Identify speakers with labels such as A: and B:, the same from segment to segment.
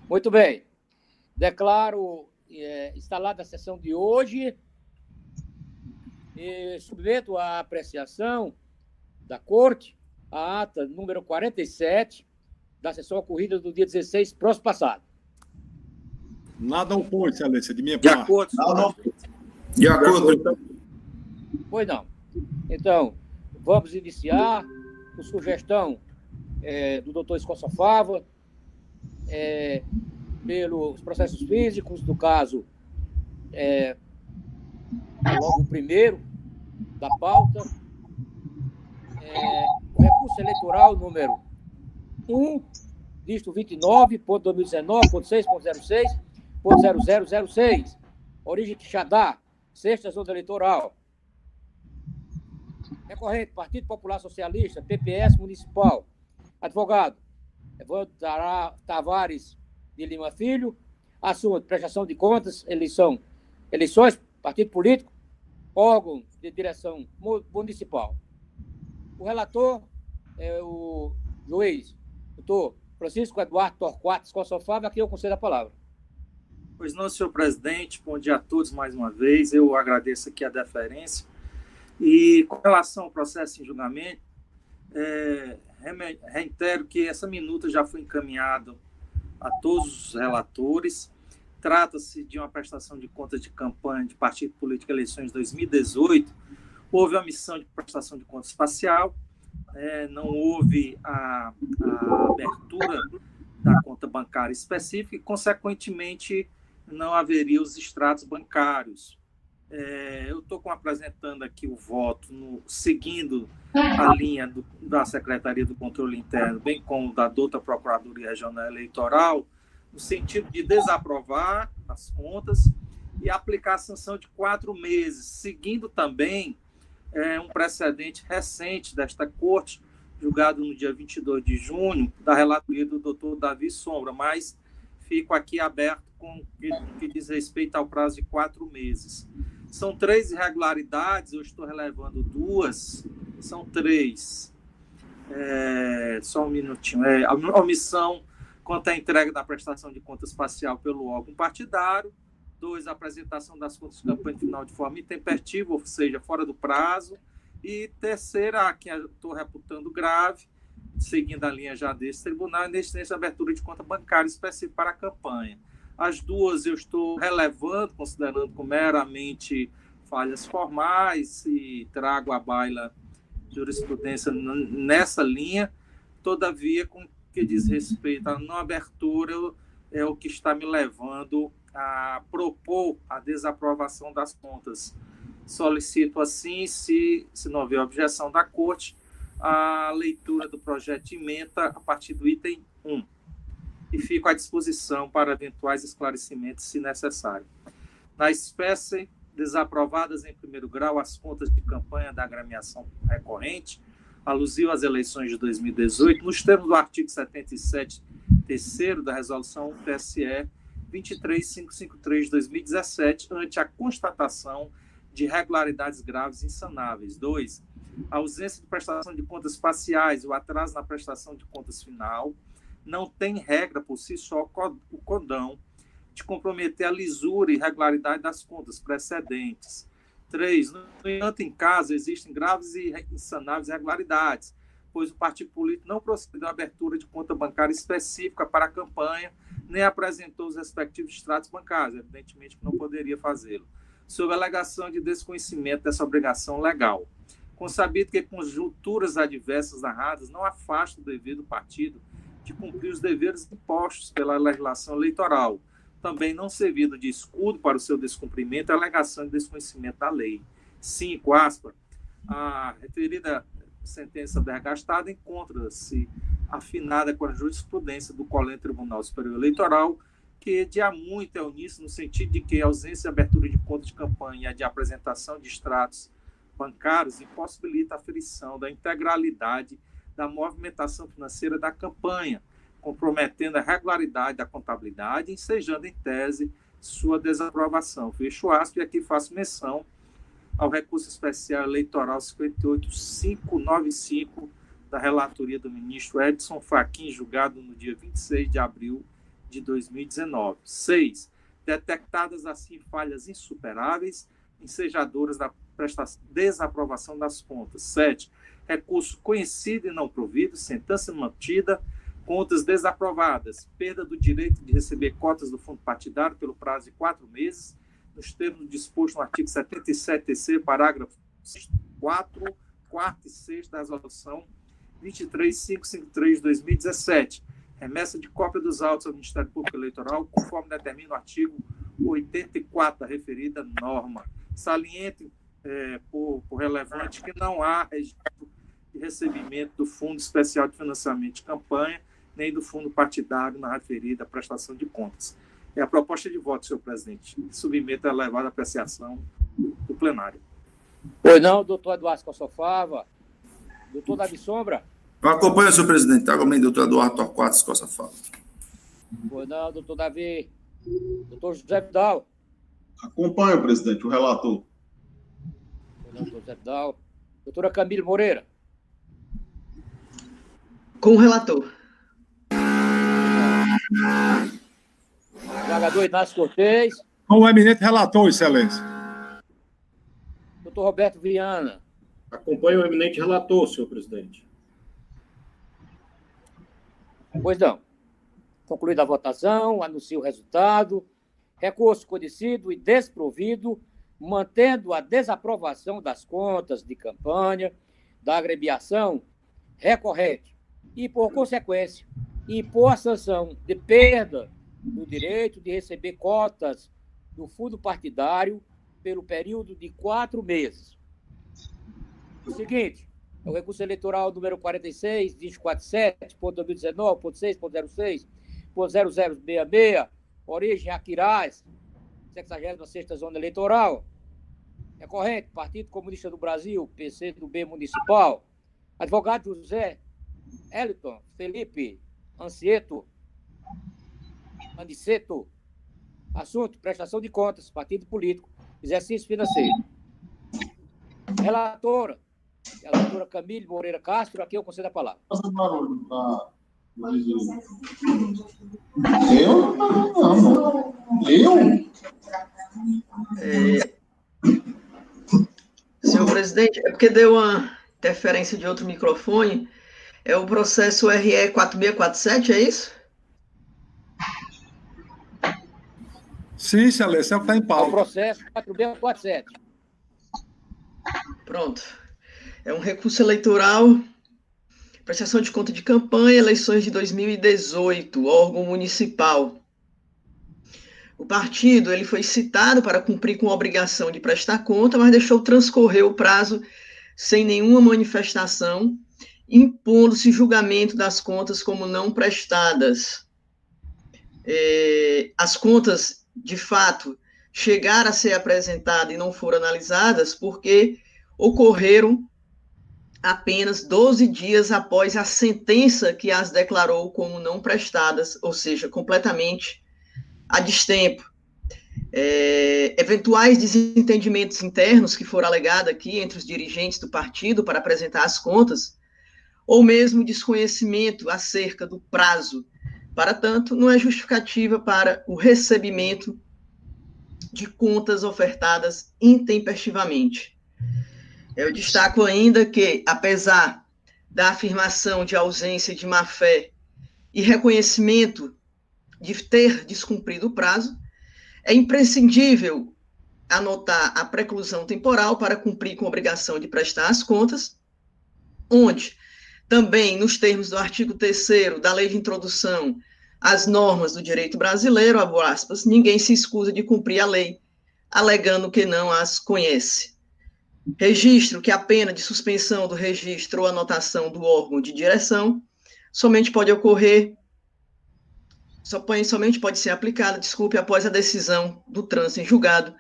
A: Muito bem. Declaro instalada a sessão de hoje e submeto à apreciação da Corte a ata número 47 da sessão ocorrida do dia 16, próximo passado.
B: Nada opõe, Excelência, de minha
C: De
B: parte.
C: acordo, senhor presidente.
D: De acordo.
A: Pois não. Então, vamos iniciar com sugestão do doutor Escoça Fava, pelos processos físicos, do caso, logo o primeiro da pauta, o recurso eleitoral número 1, dígito 29.2019.6.06.0006, origem Quixadá, sexta zona eleitoral. Recorrente, Partido Popular Socialista, PPS Municipal. Advogado, Evandro Tavares de Lima Filho. Assunto, prestação de contas, eleições, partido político, órgão de direção municipal. O relator é o juiz, doutor Francisco Eduardo Torquato Escoça Fava, a quem eu concedo a palavra.
C: Pois não, senhor presidente, bom dia a todos mais uma vez, eu agradeço aqui a deferência. E com relação ao processo em julgamento, reitero que essa minuta já foi encaminhada a todos os relatores. Trata-se de uma prestação de contas de campanha de partido político eleições 2018. Houve a omissão de prestação de contas parcial, não houve a abertura da conta bancária específica e, consequentemente, não haveria os extratos bancários. Eu estou apresentando aqui o voto seguindo a linha da Secretaria do Controle Interno, bem como da douta Procuradoria Regional Eleitoral, no sentido de desaprovar as contas e aplicar a sanção de 4 meses, seguindo também um precedente recente desta Corte, julgado no dia 22 de junho, da relatoria do doutor Davi Sombra, mas fico aqui aberto com o que diz respeito ao prazo de 4 meses. São 3 irregularidades, eu estou relevando 2, são 3. Só um minutinho. A omissão quanto à entrega da prestação de contas parcial pelo órgão partidário. 2, a apresentação das contas de campanha final de forma intempestiva, ou seja, fora do prazo. E 3ª, a que eu estou reputando grave, seguindo a linha já desse tribunal, a inexistência de abertura de conta bancária específica para a campanha. As 2 eu estou relevando, considerando como meramente falhas formais e trago à baila jurisprudência nessa linha. Todavia, com o que diz respeito à não abertura, é o que está me levando a propor a desaprovação das contas. Solicito, assim, se não houver objeção da Corte, a leitura do projeto de emenda a partir do item 1. E fico à disposição para eventuais esclarecimentos, se necessário. Na espécie, desaprovadas em primeiro grau as contas de campanha da agremiação recorrente, alusivo às eleições de 2018, nos termos do artigo 77, terceiro da resolução TSE 23553 de 2017, ante a constatação de irregularidades graves e insanáveis. 2, a ausência de prestação de contas parciais ou atraso na prestação de contas final não tem regra por si só o CODão de comprometer a lisura e regularidade das contas precedentes. 3, no entanto, em caso, existem graves e insanáveis irregularidades, pois o partido político não procedeu à abertura de conta bancária específica para a campanha, nem apresentou os respectivos extratos bancários, evidentemente que não poderia fazê-lo, sob a alegação de desconhecimento dessa obrigação legal. Consabido que conjunturas adversas narradas não afastam o dever do partido de cumprir os deveres impostos pela legislação eleitoral, também não servindo de escudo para o seu descumprimento a alegação de desconhecimento da lei. 5, aspas, a referida sentença vergastada encontra-se afinada com a jurisprudência do Colégio Tribunal Superior Eleitoral, que de há muito é uníssono no sentido de que a ausência e abertura de conta de campanha e de apresentação de extratos bancários impossibilita a aferição da integralidade da movimentação financeira da campanha, comprometendo a regularidade da contabilidade, ensejando em tese sua desaprovação. Fecho aspas, e aqui faço menção ao recurso especial eleitoral 58595 da relatoria do ministro Edson Fachin, julgado no dia 26 de abril de 2019. 6. Detectadas assim falhas insuperáveis, ensejadoras da desaprovação das contas. 7. Recurso conhecido e não provido, sentença mantida, contas desaprovadas, perda do direito de receber cotas do fundo partidário pelo prazo de 4 meses, nos termos dispostos no artigo 77, terceiro, parágrafo 4, 4 e 6 da resolução 23553 de 2017. Remessa de cópia dos autos ao Ministério Público Eleitoral, conforme determina o artigo 84 da referida norma. Saliente, por relevante, que não há registro de recebimento do Fundo Especial de Financiamento de Campanha, nem do fundo partidário na referida prestação de contas. É a proposta de voto, senhor presidente. Submeto a elevada apreciação do plenário.
A: Pois não, doutor Eduardo Costa-Fava. Doutor Davi Sombra.
D: Eu acompanho, senhor presidente. Também, doutor Eduardo Torquato Costa-Fava.
A: Pois não, doutor Davi. Doutor José Vidal.
B: Acompanho, presidente, o relator.
A: Pois não, doutor José Vidal. Doutora Camille Moreira.
E: Com o relator.
A: Jogador Inácio Cortez.
B: Com o eminente relator, excelência.
A: Doutor Roberto Viana.
F: Acompanho o eminente relator, senhor presidente.
A: Pois não. Concluída a votação, anuncio o resultado. Recurso conhecido e desprovido, mantendo a desaprovação das contas de campanha da agremiação recorrente e, por consequência, impor a sanção de perda do direito de receber cotas do fundo partidário pelo período de 4 meses. O seguinte, é o recurso eleitoral número 46, 247.2019.6.06.0066, origem Aquiraz, 66ª Zona Eleitoral. Recorrente, Partido Comunista do Brasil, PCdoB Municipal. Advogado José Eliton Felipe Aniceto. Assunto, prestação de contas, partido político, exercício financeiro. Relatora, a doutora Camille Moreira Castro, aqui eu concedo a palavra.
G: Eu? Não. Eu?
E: Senhor presidente, é porque deu uma interferência de outro microfone. É o processo RE 4647, é isso?
B: Sim, excelência, é o que está em
A: É o
B: pauta.
A: processo 4647.
E: Pronto. É um recurso eleitoral, prestação de conta de campanha, eleições de 2018, órgão municipal. O partido ele foi citado para cumprir com a obrigação de prestar conta, mas deixou transcorrer o prazo sem nenhuma manifestação, impondo-se julgamento das contas como não prestadas. As contas, de fato, chegaram a ser apresentadas e não foram analisadas porque ocorreram apenas 12 dias após a sentença que as declarou como não prestadas, ou seja, completamente a destempo. Eventuais desentendimentos internos que foram alegados aqui entre os dirigentes do partido para apresentar as contas, ou mesmo desconhecimento acerca do prazo, para tanto, não é justificativa para o recebimento de contas ofertadas intempestivamente. Eu destaco ainda que, apesar da afirmação de ausência de má-fé e reconhecimento de ter descumprido o prazo, é imprescindível anotar a preclusão temporal para cumprir com a obrigação de prestar as contas, onde também, nos termos do artigo 3º da Lei de Introdução às Normas do Direito Brasileiro, abro aspas, ninguém se escusa de cumprir a lei, alegando que não as conhece. Registro que a pena de suspensão do registro ou anotação do órgão de direção somente pode ser aplicada, após a decisão do trânsito em julgado,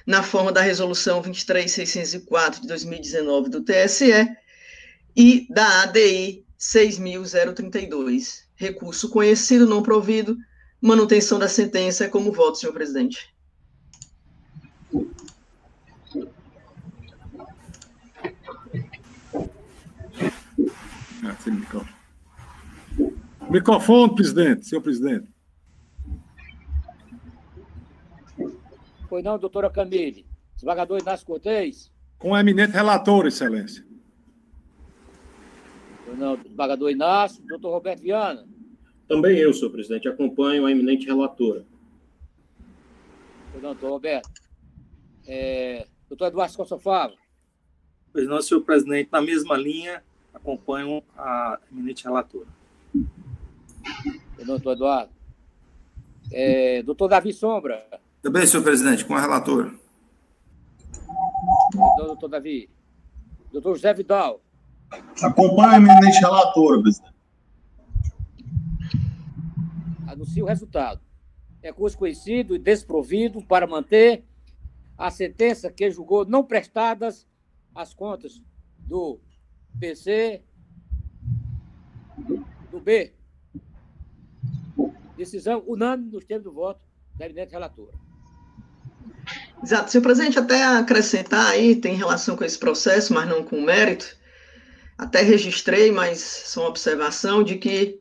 E: na forma da Resolução 23.604 de 2019 do TSE e da ADI 6.032. Recurso conhecido, não provido, manutenção da sentença é como voto, senhor presidente.
B: Microfone, presidente, senhor presidente.
A: Pois não, doutora Camille. Desembargador Inácio Cortez.
B: Com o eminente relator, excelência.
A: Pois não, desembargador Inácio. Doutor Roberto Viana.
F: Também eu, senhor presidente, acompanho a eminente relatora.
A: Pois não, doutor Roberto. Doutor Eduardo Costa Fava.
C: Pois não, senhor presidente, na mesma linha, acompanho a eminente relatora.
A: Pois não, doutor Eduardo. Doutor Davi Sombra.
D: Também, senhor presidente, com a relatora.
A: Doutor Davi. Doutor José Vidal.
G: Acompanha a eminente relatora, presidente.
A: Anuncio o resultado. Recurso conhecido e desprovido para manter a sentença que julgou não prestadas as contas do PC, do B. Decisão unânime nos termos do voto da eminente relatora.
E: Exato. Senhor presidente, até acrescentar aí, tem relação com esse processo, mas não com o mérito. Até registrei, mas só uma observação de que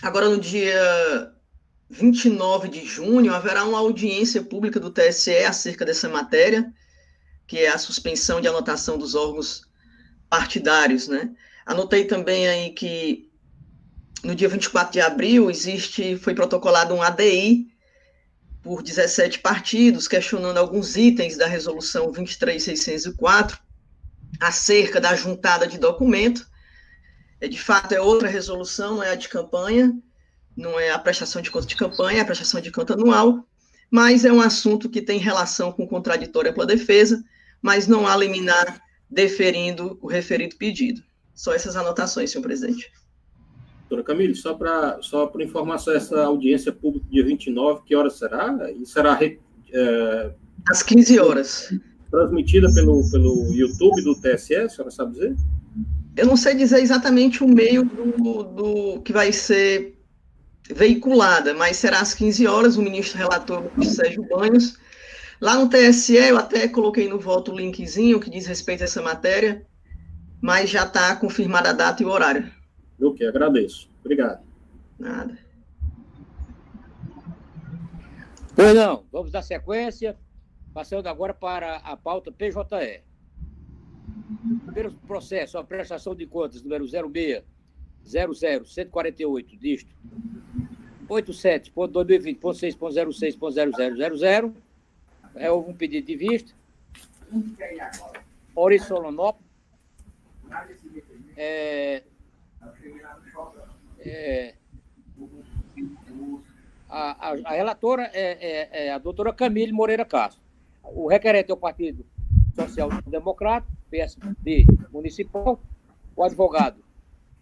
E: agora no dia 29 de junho haverá uma audiência pública do TSE acerca dessa matéria, que é a suspensão de anotação dos órgãos partidários, né? Anotei também aí que no dia 24 de abril foi protocolado um ADI por 17 partidos, questionando alguns itens da resolução 23.604, acerca da juntada de documento. De fato, é outra resolução, não é a de campanha, não é a prestação de conta de campanha, é a prestação de conta anual, mas é um assunto que tem relação com contraditória pela defesa, mas não há liminar deferindo o referido pedido. Só essas anotações, senhor presidente.
F: Doutora Camille, só por informação, essa audiência pública dia 29, que hora será? E será
E: às 15 horas.
F: Transmitida pelo YouTube do TSE, a senhora sabe dizer?
E: Eu não sei dizer exatamente o meio do que vai ser veiculada, mas será às 15 horas, o ministro relator Sérgio Banhos. Lá no TSE, eu até coloquei no voto o linkzinho que diz respeito a essa matéria, mas já está confirmada a data e o horário.
F: Eu que agradeço. Obrigado.
E: Nada.
A: Pois não, vamos dar sequência, passando agora para a pauta PJE. Primeiro processo, a prestação de contas, número 06.00.148, dígito 87.2020.6.06.0000. Houve um pedido de vista. Maurício Solonópolis. A relatora é a doutora Camille Moreira Castro. O requerente é o Partido Social Democrata, PSD Municipal. O advogado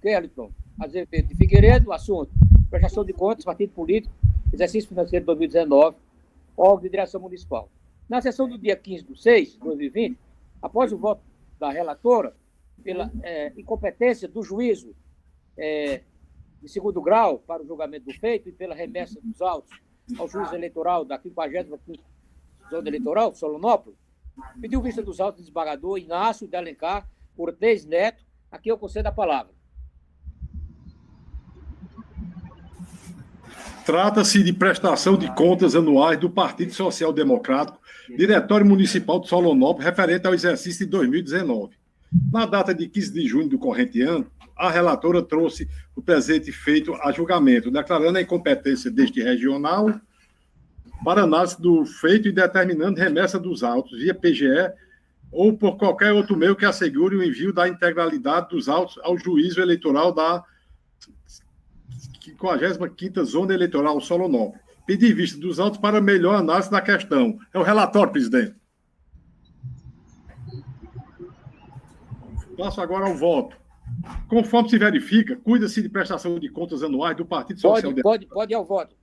A: Kelton Azevedo de Figueiredo. O assunto: prestação de contas, partido político, exercício financeiro de 2019, órgão de direção municipal. Na sessão do dia 15/6 de 2020, após o voto da relatora, pela incompetência do juízo de segundo grau para o julgamento do feito e pela remessa dos autos ao juiz eleitoral da 55ª Zona Eleitoral, Solonópolis, pediu vista dos autos do desembargador Inácio de Alencar Cortez Neto, a quem eu concedo a palavra.
B: Trata-se de prestação de contas anuais do Partido Social Democrático, Diretório Municipal de Solonópolis, referente ao exercício de 2019. Na data de 15 de junho do corrente ano, a relatora trouxe o presente feito a julgamento, declarando a incompetência deste regional para análise do feito e determinando remessa dos autos via PGE ou por qualquer outro meio que assegure o envio da integralidade dos autos ao juízo eleitoral da 55ª Zona Eleitoral Solonópolis. Pedir vista dos autos para melhor análise da questão. É o relatório, presidente. Passo agora ao voto. Conforme se verifica, cuida-se de prestação de contas anuais do Partido Social Democrático.
A: Pode ir ao voto.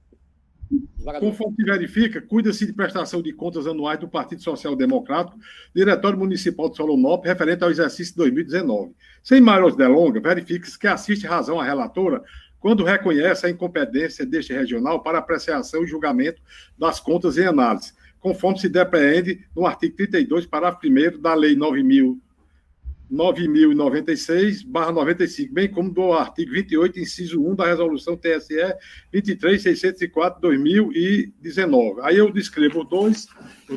B: Conforme se verifica, cuida-se de prestação de contas anuais do Partido Social Democrático, Diretório Municipal de Solonópolis, referente ao exercício de 2019. Sem maiores delongas, verifica-se que assiste razão à relatora quando reconhece a incompetência deste regional para apreciação e julgamento das contas em análise, conforme se depreende no artigo 32, parágrafo 1º da Lei 9.000 9096/95, bem como do artigo 28, inciso 1 da resolução TSE 23.604/2019. Aí eu descrevo os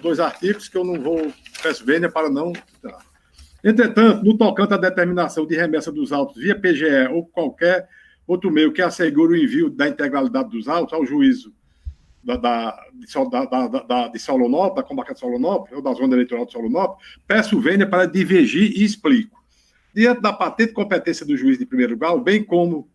B: dois artigos, que eu não vou, peço vênia para não... Entretanto, no tocante à determinação de remessa dos autos via PGE ou qualquer outro meio que assegure o envio da integralidade dos autos ao juízo de Solonópolis, da comarca de Solonópolis, ou da zona eleitoral de Solonópolis, peço vênia para divergir e explico. Diante da patente competência do juiz de primeiro grau, bem como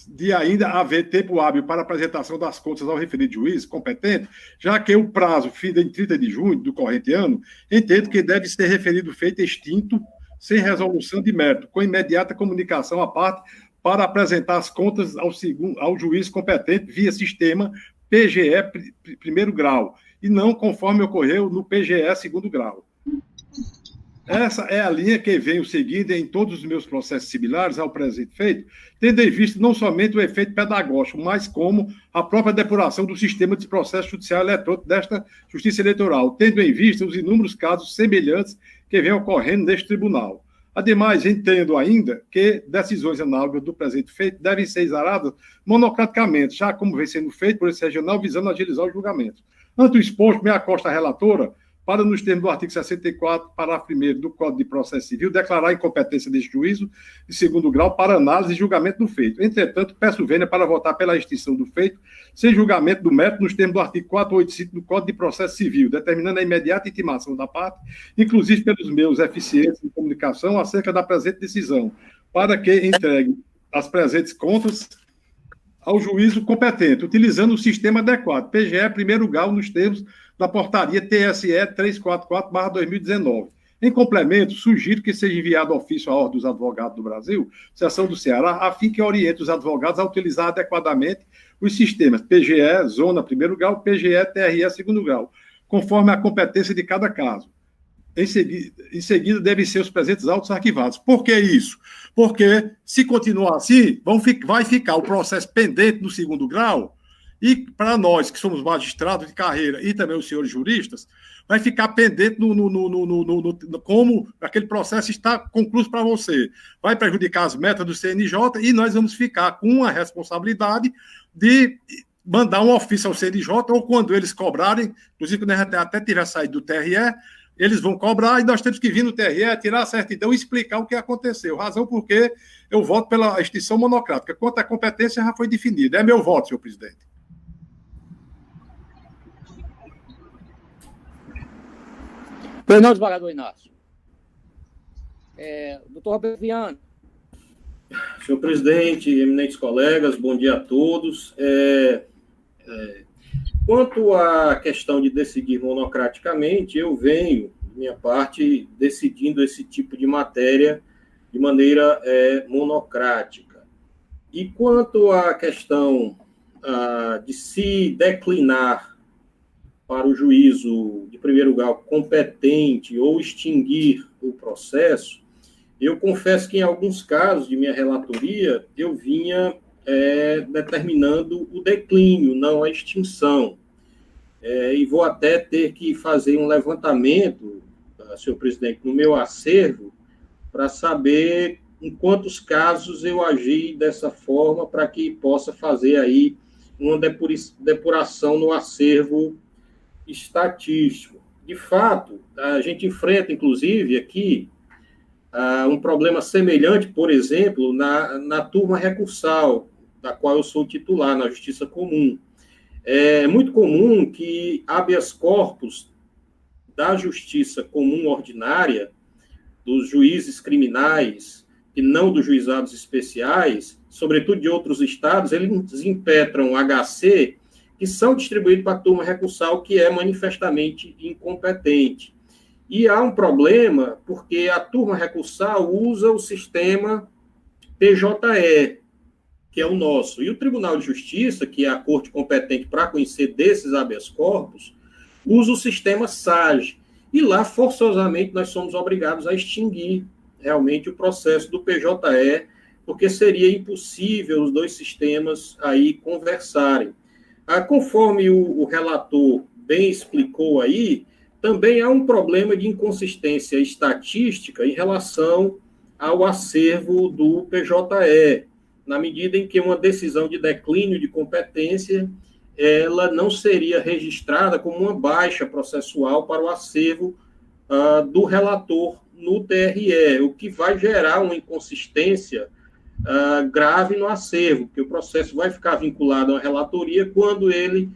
B: de ainda haver tempo hábil para apresentação das contas ao referido juiz competente, já que o prazo finda em 30 de junho do corrente ano, entendo que deve ser referido feito extinto, sem resolução de mérito, com imediata comunicação à parte para apresentar as contas ao juiz competente via sistema PGE primeiro grau, e não conforme ocorreu no PGE segundo grau. Essa é a linha que venho seguindo em todos os meus processos similares ao presente feito, tendo em vista não somente o efeito pedagógico, mas como a própria depuração do sistema de processo judicial eletrônico desta Justiça Eleitoral, tendo em vista os inúmeros casos semelhantes que vêm ocorrendo neste tribunal. Ademais, entendo ainda que decisões análogas do presente feito devem ser exaradas monocraticamente, já como vem sendo feito por esse regional, visando agilizar os julgamentos. Ante o exposto, me acosta a relatora para, nos termos do artigo 64, parágrafo 1º do Código de Processo Civil, declarar a incompetência deste juízo de segundo grau para análise e julgamento do feito. Entretanto, peço vênia para votar pela extinção do feito, sem julgamento do mérito, nos termos do artigo 485 do Código de Processo Civil, determinando a imediata intimação da parte, inclusive pelos meios eficientes de comunicação, acerca da presente decisão, para que entregue as presentes contas ao juízo competente, utilizando o sistema adequado, PGE primeiro grau, nos termos da portaria TSE 344/2019. Em complemento, sugiro que seja enviado ofício à Ordem dos Advogados do Brasil, seção do Ceará, a fim que oriente os advogados a utilizar adequadamente os sistemas PGE, zona primeiro grau, PGE, TRE segundo grau, conforme a competência de cada caso. Em seguida, devem ser os presentes autos arquivados. Por que isso? Porque, se continuar assim, vai ficar o processo pendente no segundo grau, e para nós, que somos magistrados de carreira, e também os senhores juristas, vai ficar pendente como aquele processo está concluído para você. Vai prejudicar as metas do CNJ, e nós vamos ficar com a responsabilidade de mandar um ofício ao CNJ, ou quando eles cobrarem, inclusive quando a gente até tiver saído do TRE, eles vão cobrar e nós temos que vir no TRE, tirar a certidão e explicar o que aconteceu. Razão porque eu voto pela extinção monocrática. Quanto à competência, já foi definida. É meu voto, senhor presidente.
A: Pois não, desembargador Inácio. Doutor Roberto Viana.
F: Senhor presidente, eminentes colegas, bom dia a todos. Quanto à questão de decidir monocraticamente, eu venho, de minha parte, decidindo esse tipo de matéria de maneira monocrática. E quanto à questão de se declinar para o juízo de primeiro grau competente ou extinguir o processo, eu confesso que em alguns casos de minha relatoria eu vinha determinando o declínio, não a extinção. E vou até ter que fazer um levantamento, senhor presidente, no meu acervo, para saber em quantos casos eu agi dessa forma, para que possa fazer aí uma depuração no acervo estatístico. De fato, a gente enfrenta, inclusive, aqui, um problema semelhante, por exemplo, na turma recursal, da qual eu sou titular, na Justiça Comum. É muito comum que habeas corpus da Justiça Comum Ordinária, dos juízes criminais, e não dos juizados especiais, sobretudo de outros estados, eles impetram HC, que são distribuídos para a turma recursal, que é manifestamente incompetente. E há um problema, porque a turma recursal usa o sistema PJE, que é o nosso. E o Tribunal de Justiça, que é a corte competente para conhecer desses habeas corpus, usa o sistema SAGE. E lá, forçosamente, nós somos obrigados a extinguir realmente o processo do PJE, porque seria impossível os dois sistemas aí conversarem. Conforme o relator bem explicou aí, também há um problema de inconsistência estatística em relação ao acervo do PJE, na medida em que uma decisão de declínio de competência ela não seria registrada como uma baixa processual para o acervo do relator no TRE, o que vai gerar uma inconsistência grave no acervo, porque o processo vai ficar vinculado à relatoria quando ele,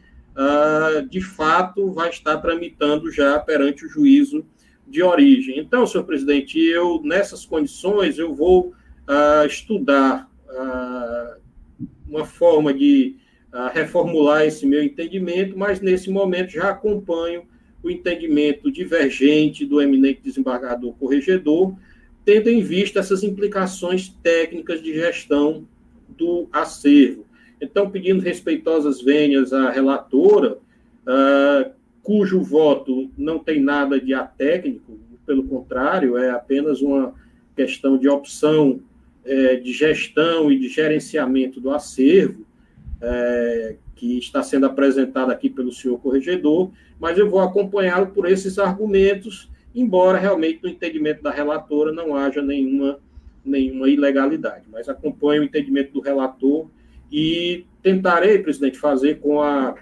F: de fato, vai estar tramitando já perante o juízo de origem. Então, senhor presidente, nessas condições, eu vou estudar uma forma de reformular esse meu entendimento, mas, nesse momento, já acompanho o entendimento divergente do eminente desembargador corregedor, tendo em vista essas implicações técnicas de gestão do acervo. Então, pedindo respeitosas vênias à relatora, cujo voto não tem nada de atécnico, pelo contrário, é apenas uma questão de opção de gestão e de gerenciamento do acervo, que está sendo apresentado aqui pelo senhor corregedor, mas eu vou acompanhá-lo por esses argumentos, embora realmente no entendimento da relatora não haja nenhuma ilegalidade, mas acompanho o entendimento do relator e tentarei, presidente, fazer com a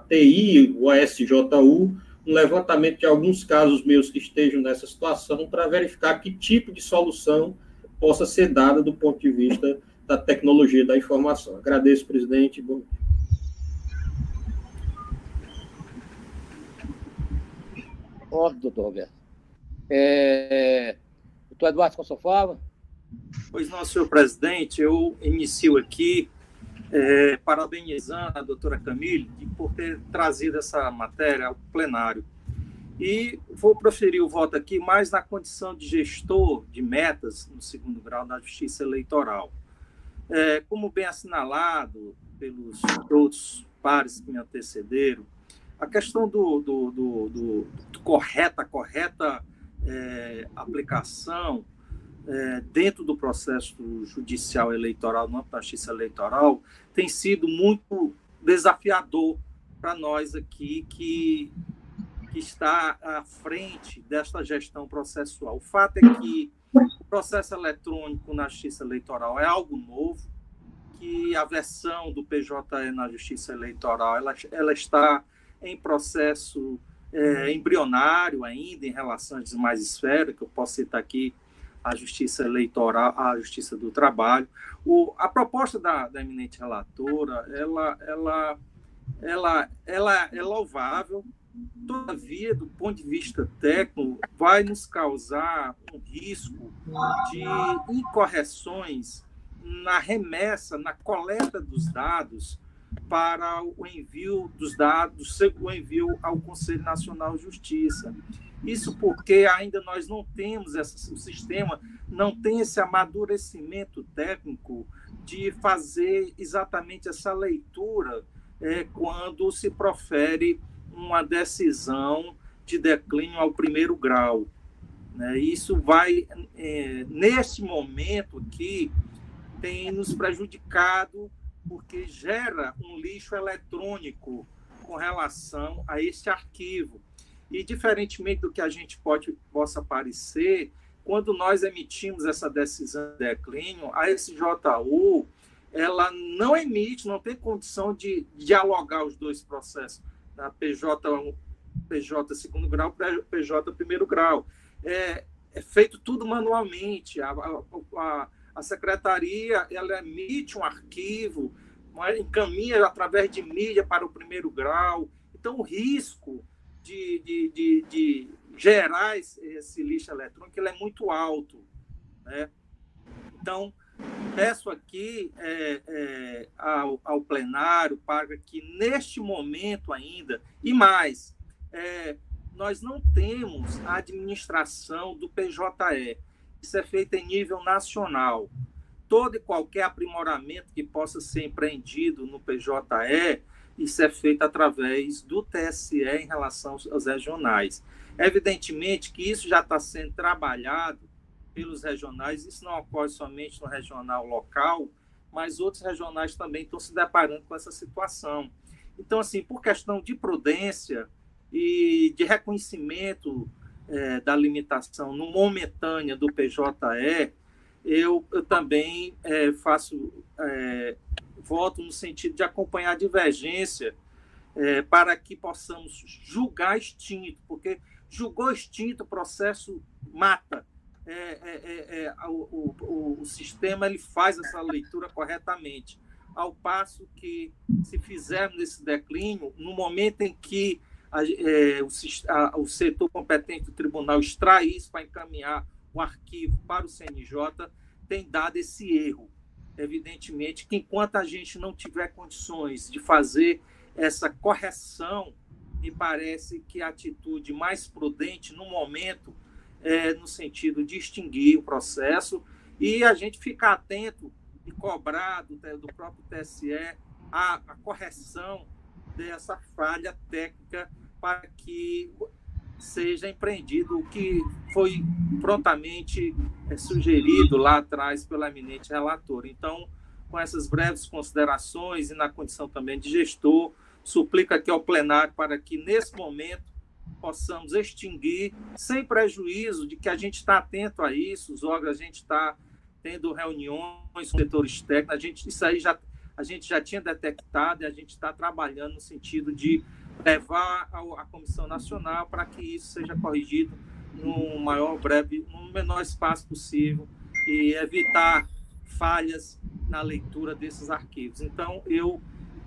F: TI, o ASJU, um levantamento de alguns casos meus que estejam nessa situação para verificar que tipo de solução possa ser dada do ponto de vista da tecnologia da informação. Agradeço, presidente. Bom dia.
A: Óbvio, doutor Roberto. Doutor Eduardo Consolfava.
C: Pois não, senhor presidente, eu inicio aqui parabenizando a doutora Camille por ter trazido essa matéria ao plenário. E vou proferir o voto aqui mais na condição de gestor de metas no segundo grau da Justiça Eleitoral. Como bem assinalado pelos outros pares que me antecederam, a questão do correta aplicação dentro do processo judicial eleitoral, no âmbito da Justiça Eleitoral, tem sido muito desafiador para nós aqui que está à frente desta gestão processual. O fato é que o processo eletrônico na Justiça Eleitoral é algo novo, que a versão do PJE na Justiça Eleitoral ela está em processo embrionário ainda em relação às demais esferas, que eu posso citar aqui a Justiça Eleitoral, a Justiça do Trabalho. A proposta da eminente relatora, ela é louvável. Todavia, do ponto de vista técnico, vai nos causar um risco de incorreções na remessa, na coleta dos dados para o envio dos dados, o envio ao Conselho Nacional de Justiça. Isso porque ainda nós não temos, o sistema não tem esse amadurecimento técnico de fazer exatamente essa leitura quando se profere uma decisão de declínio ao primeiro grau. Isso vai, neste momento aqui, tem nos prejudicado, porque gera um lixo eletrônico com relação a este arquivo. E, diferentemente do que a gente possa parecer, quando nós emitimos essa decisão de declínio, a SJU ela não emite, não tem condição de dialogar os dois processos, da PJ segundo grau para PJ primeiro grau. É feito tudo manualmente. A secretaria ela emite um arquivo, encaminha através de mídia para o primeiro grau. Então, o risco de gerar esse lixo eletrônico ele é muito alto, né? Então, peço aqui ao plenário para que, neste momento ainda, e mais, nós não temos a administração do PJE. Isso é feito em nível nacional. Todo e qualquer aprimoramento que possa ser empreendido no PJE, isso é feito através do TSE em relação aos regionais. Evidentemente que isso já está sendo trabalhado pelos regionais, isso não ocorre somente no regional local, mas outros regionais também estão se deparando com essa situação. Então, assim, por questão de prudência e de reconhecimento da limitação no momentânea do PJE, eu também voto no sentido de acompanhar a divergência para que possamos julgar extinto, porque julgou extinto, o processo mata. O sistema ele faz essa leitura corretamente, ao passo que, se fizermos esse declínio, no momento em que o setor competente do tribunal extrai isso para encaminhar o arquivo para o CNJ, tem dado esse erro. Evidentemente que, enquanto a gente não tiver condições de fazer essa correção, me parece que a atitude mais prudente no momento no sentido de extinguir o processo e a gente ficar atento e cobrar do próprio TSE a correção dessa falha técnica para que seja empreendido o que foi prontamente sugerido lá atrás pelo eminente relator. Então, com essas breves considerações e na condição também de gestor, suplico aqui ao plenário para que, nesse momento, possamos extinguir, sem prejuízo de que a gente está atento a isso, os órgãos, a gente está tendo reuniões com setores técnicos, isso aí a gente já tinha detectado e a gente está trabalhando no sentido de levar à Comissão Nacional para que isso seja corrigido no menor espaço possível e evitar falhas na leitura desses arquivos. Então,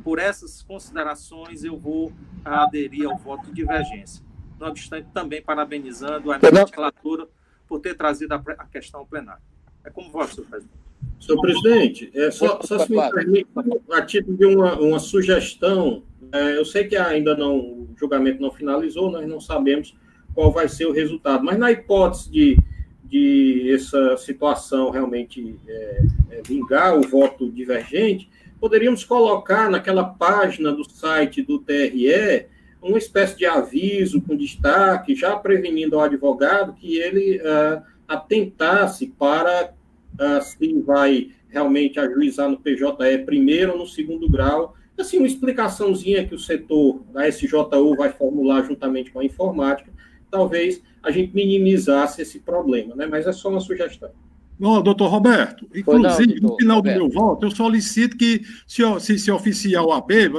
C: por essas considerações, eu vou aderir ao voto de divergência. Não obstante, também parabenizando a eminente relatora por ter trazido a questão ao plenário. É como voto, senhor presidente.
F: Senhor presidente, só se me permite, a título de uma sugestão, eu sei que ainda o julgamento não finalizou, nós não sabemos qual vai ser o resultado, mas na hipótese de essa situação realmente vingar o voto divergente, poderíamos colocar naquela página do site do TRE uma espécie de aviso com destaque, já prevenindo ao advogado que ele atentasse para se vai realmente ajuizar no PJE primeiro ou no segundo grau, assim, uma explicaçãozinha que o setor da SJU vai formular juntamente com a informática, talvez a gente minimizasse esse problema, né? Mas é só uma sugestão.
B: Não, doutor Roberto, inclusive, no final do meu voto, eu solicito que se oficiar o AB,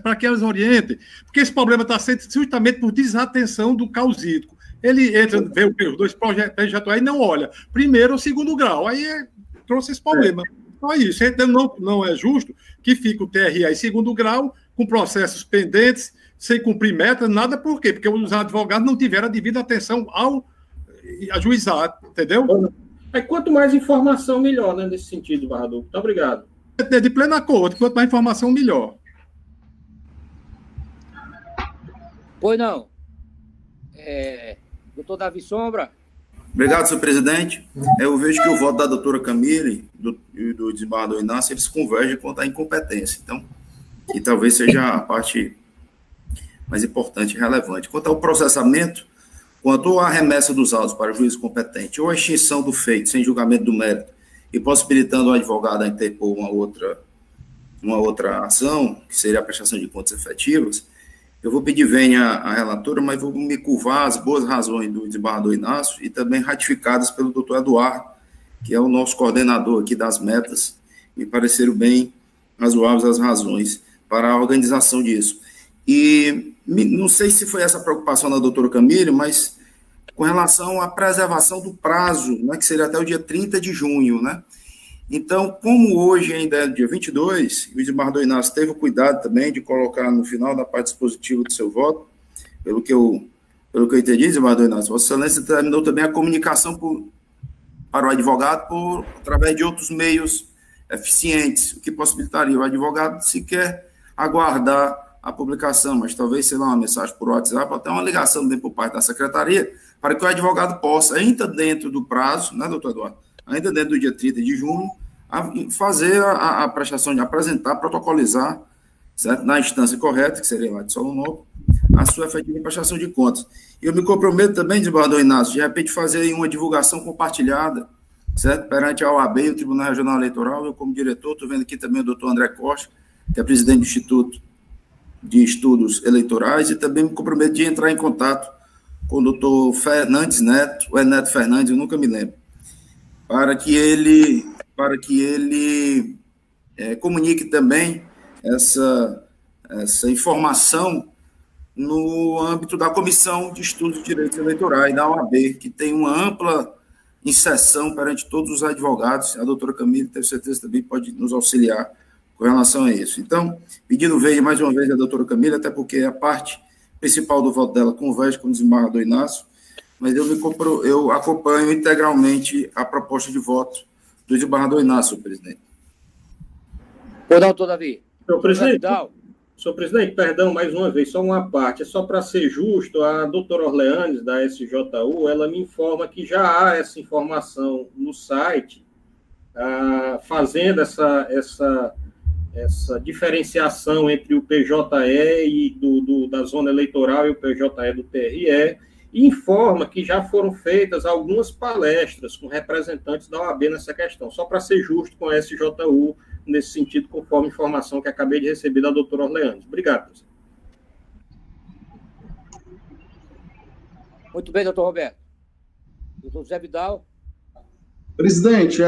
B: para que elas orientem, porque esse problema está sendo justamente por desatenção do causídico. Ele entra, vê os dois projetos e não olha, primeiro ou segundo grau, aí trouxe esse problema. Então é isso, então não é justo que fique o TRE em segundo grau, com processos pendentes, sem cumprir meta, nada, por quê? Porque os advogados não tiveram a devida atenção ao ajuizado, entendeu?
F: Quanto mais informação, melhor, né, nesse sentido, Barrador. Muito obrigado.
B: De pleno acordo, quanto mais informação, melhor.
A: Pois não. Doutor Davi Sombra.
D: Obrigado, senhor presidente. Eu vejo que o voto da doutora Camille e do desembargador Inácio, eles convergem quanto à incompetência. Então, que talvez seja a parte mais importante e relevante. Quanto ao processamento, quanto à remessa dos autos para o juiz competente ou a extinção do feito sem julgamento do mérito e possibilitando o advogado a interpor uma outra ação, que seria a prestação de contas efetivas, eu vou pedir venha a relatora, mas vou me curvar às boas razões do desembargador Inácio e também ratificadas pelo doutor Eduardo, que é o nosso coordenador aqui das metas, me pareceram bem razoáveis as razões para a organização disso. E não sei se foi essa a preocupação da doutora Camille, mas com relação à preservação do prazo, né, que seria até o dia 30 de junho, né? Então, como hoje ainda é dia 22, o desembargador Inácio teve o cuidado também de colocar no final da parte dispositiva do seu voto, pelo que eu entendi, desembargador Inácio, Vossa Excelência terminou também a comunicação para o advogado através de outros meios eficientes, o que possibilitaria o advogado sequer aguardar a publicação, mas talvez, sei lá, uma mensagem por WhatsApp, até uma ligação também por parte da secretaria, para que o advogado possa, ainda dentro do prazo, né, doutor Eduardo, ainda dentro do dia 30 de junho, fazer a prestação de apresentar, protocolizar, certo? Na instância correta, que seria lá de Solonópolis, a sua efetiva prestação de contas. Eu me comprometo também, desembargador Inácio, de repente fazer uma divulgação compartilhada, certo? Perante a OAB e o Tribunal Regional Eleitoral, eu como diretor, estou vendo aqui também o doutor André Costa, que é presidente do Instituto de Estudos Eleitorais, e também me comprometo de entrar em contato com o doutor Fernandes Neto, ou é Neto Fernandes, eu nunca me lembro, para que ele comunique também essa informação no âmbito da Comissão de Estudos de Direitos Eleitorais, da OAB, que tem uma ampla inserção perante todos os advogados. A doutora Camille, tenho certeza, também pode nos auxiliar com relação a isso. Então, pedindo veja mais uma vez a doutora Camille, até porque a parte principal do voto dela converge com o desembargador Inácio, mas eu acompanho integralmente a proposta de voto do desembargador Inácio, presidente.
A: Pois não, Davi.
F: Senhor presidente, perdão, mais uma vez, só uma parte, é só para ser justo, a doutora Orleanes, da SJU, ela me informa que já há essa informação no site, fazendo essa diferenciação entre o PJE e da zona eleitoral e o PJE do TRE, e informa que já foram feitas algumas palestras com representantes da OAB nessa questão, só para ser justo com a SJU, nesse sentido, conforme a informação que acabei de receber da doutora Orleanes. Obrigado, professor.
A: Muito bem, doutor Roberto. Doutor José Vidal.
G: Presidente,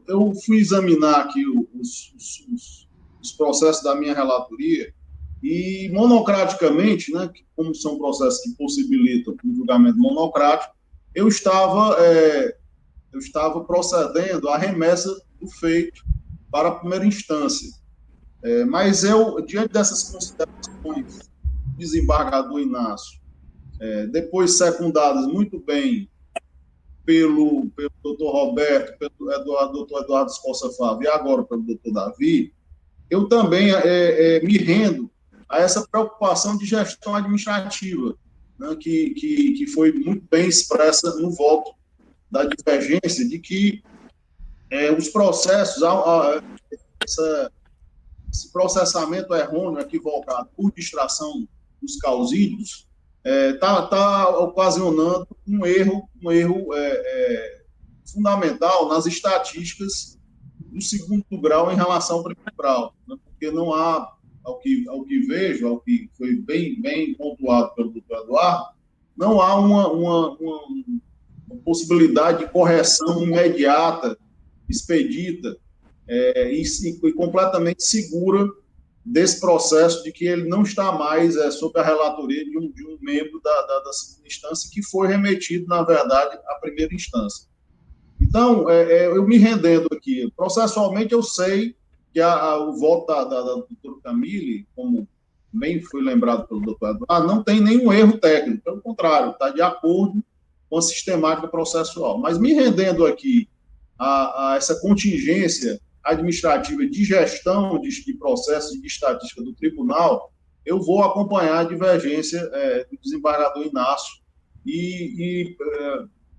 G: eu fui examinar aqui os processos da minha relatoria e, monocraticamente, né, como são processos que possibilitam o julgamento monocrático, eu estava procedendo à remessa do feito para a primeira instância. Mas diante dessas considerações do desembargador Inácio, depois secundadas muito bem pelo doutor Roberto, pelo doutor Eduardo Escoça Fábio e agora pelo doutor Davi, eu também me rendo a essa preocupação de gestão administrativa, né, que foi muito bem expressa no voto da divergência, de que os processos, esse processamento errôneo, equivocado, por distração dos causídios, está ocasionando um erro fundamental nas estatísticas do segundo grau em relação ao primeiro grau, né? Porque não há, ao que vejo, ao que foi bem pontuado pelo doutor Eduardo, não há uma possibilidade de correção imediata, expedita e completamente segura desse processo, de que ele não está mais sob a relatoria de um membro da segunda instância, que foi remetido, na verdade, à primeira instância. Então, eu me rendendo aqui, processualmente eu sei que o voto da doutora Camille, como bem foi lembrado pelo doutor Eduardo, não tem nenhum erro técnico, pelo contrário, está de acordo com a sistemática processual. Mas me rendendo aqui a essa contingência administrativa de gestão de processos de estatística do tribunal, eu vou acompanhar a divergência do desembargador Inácio e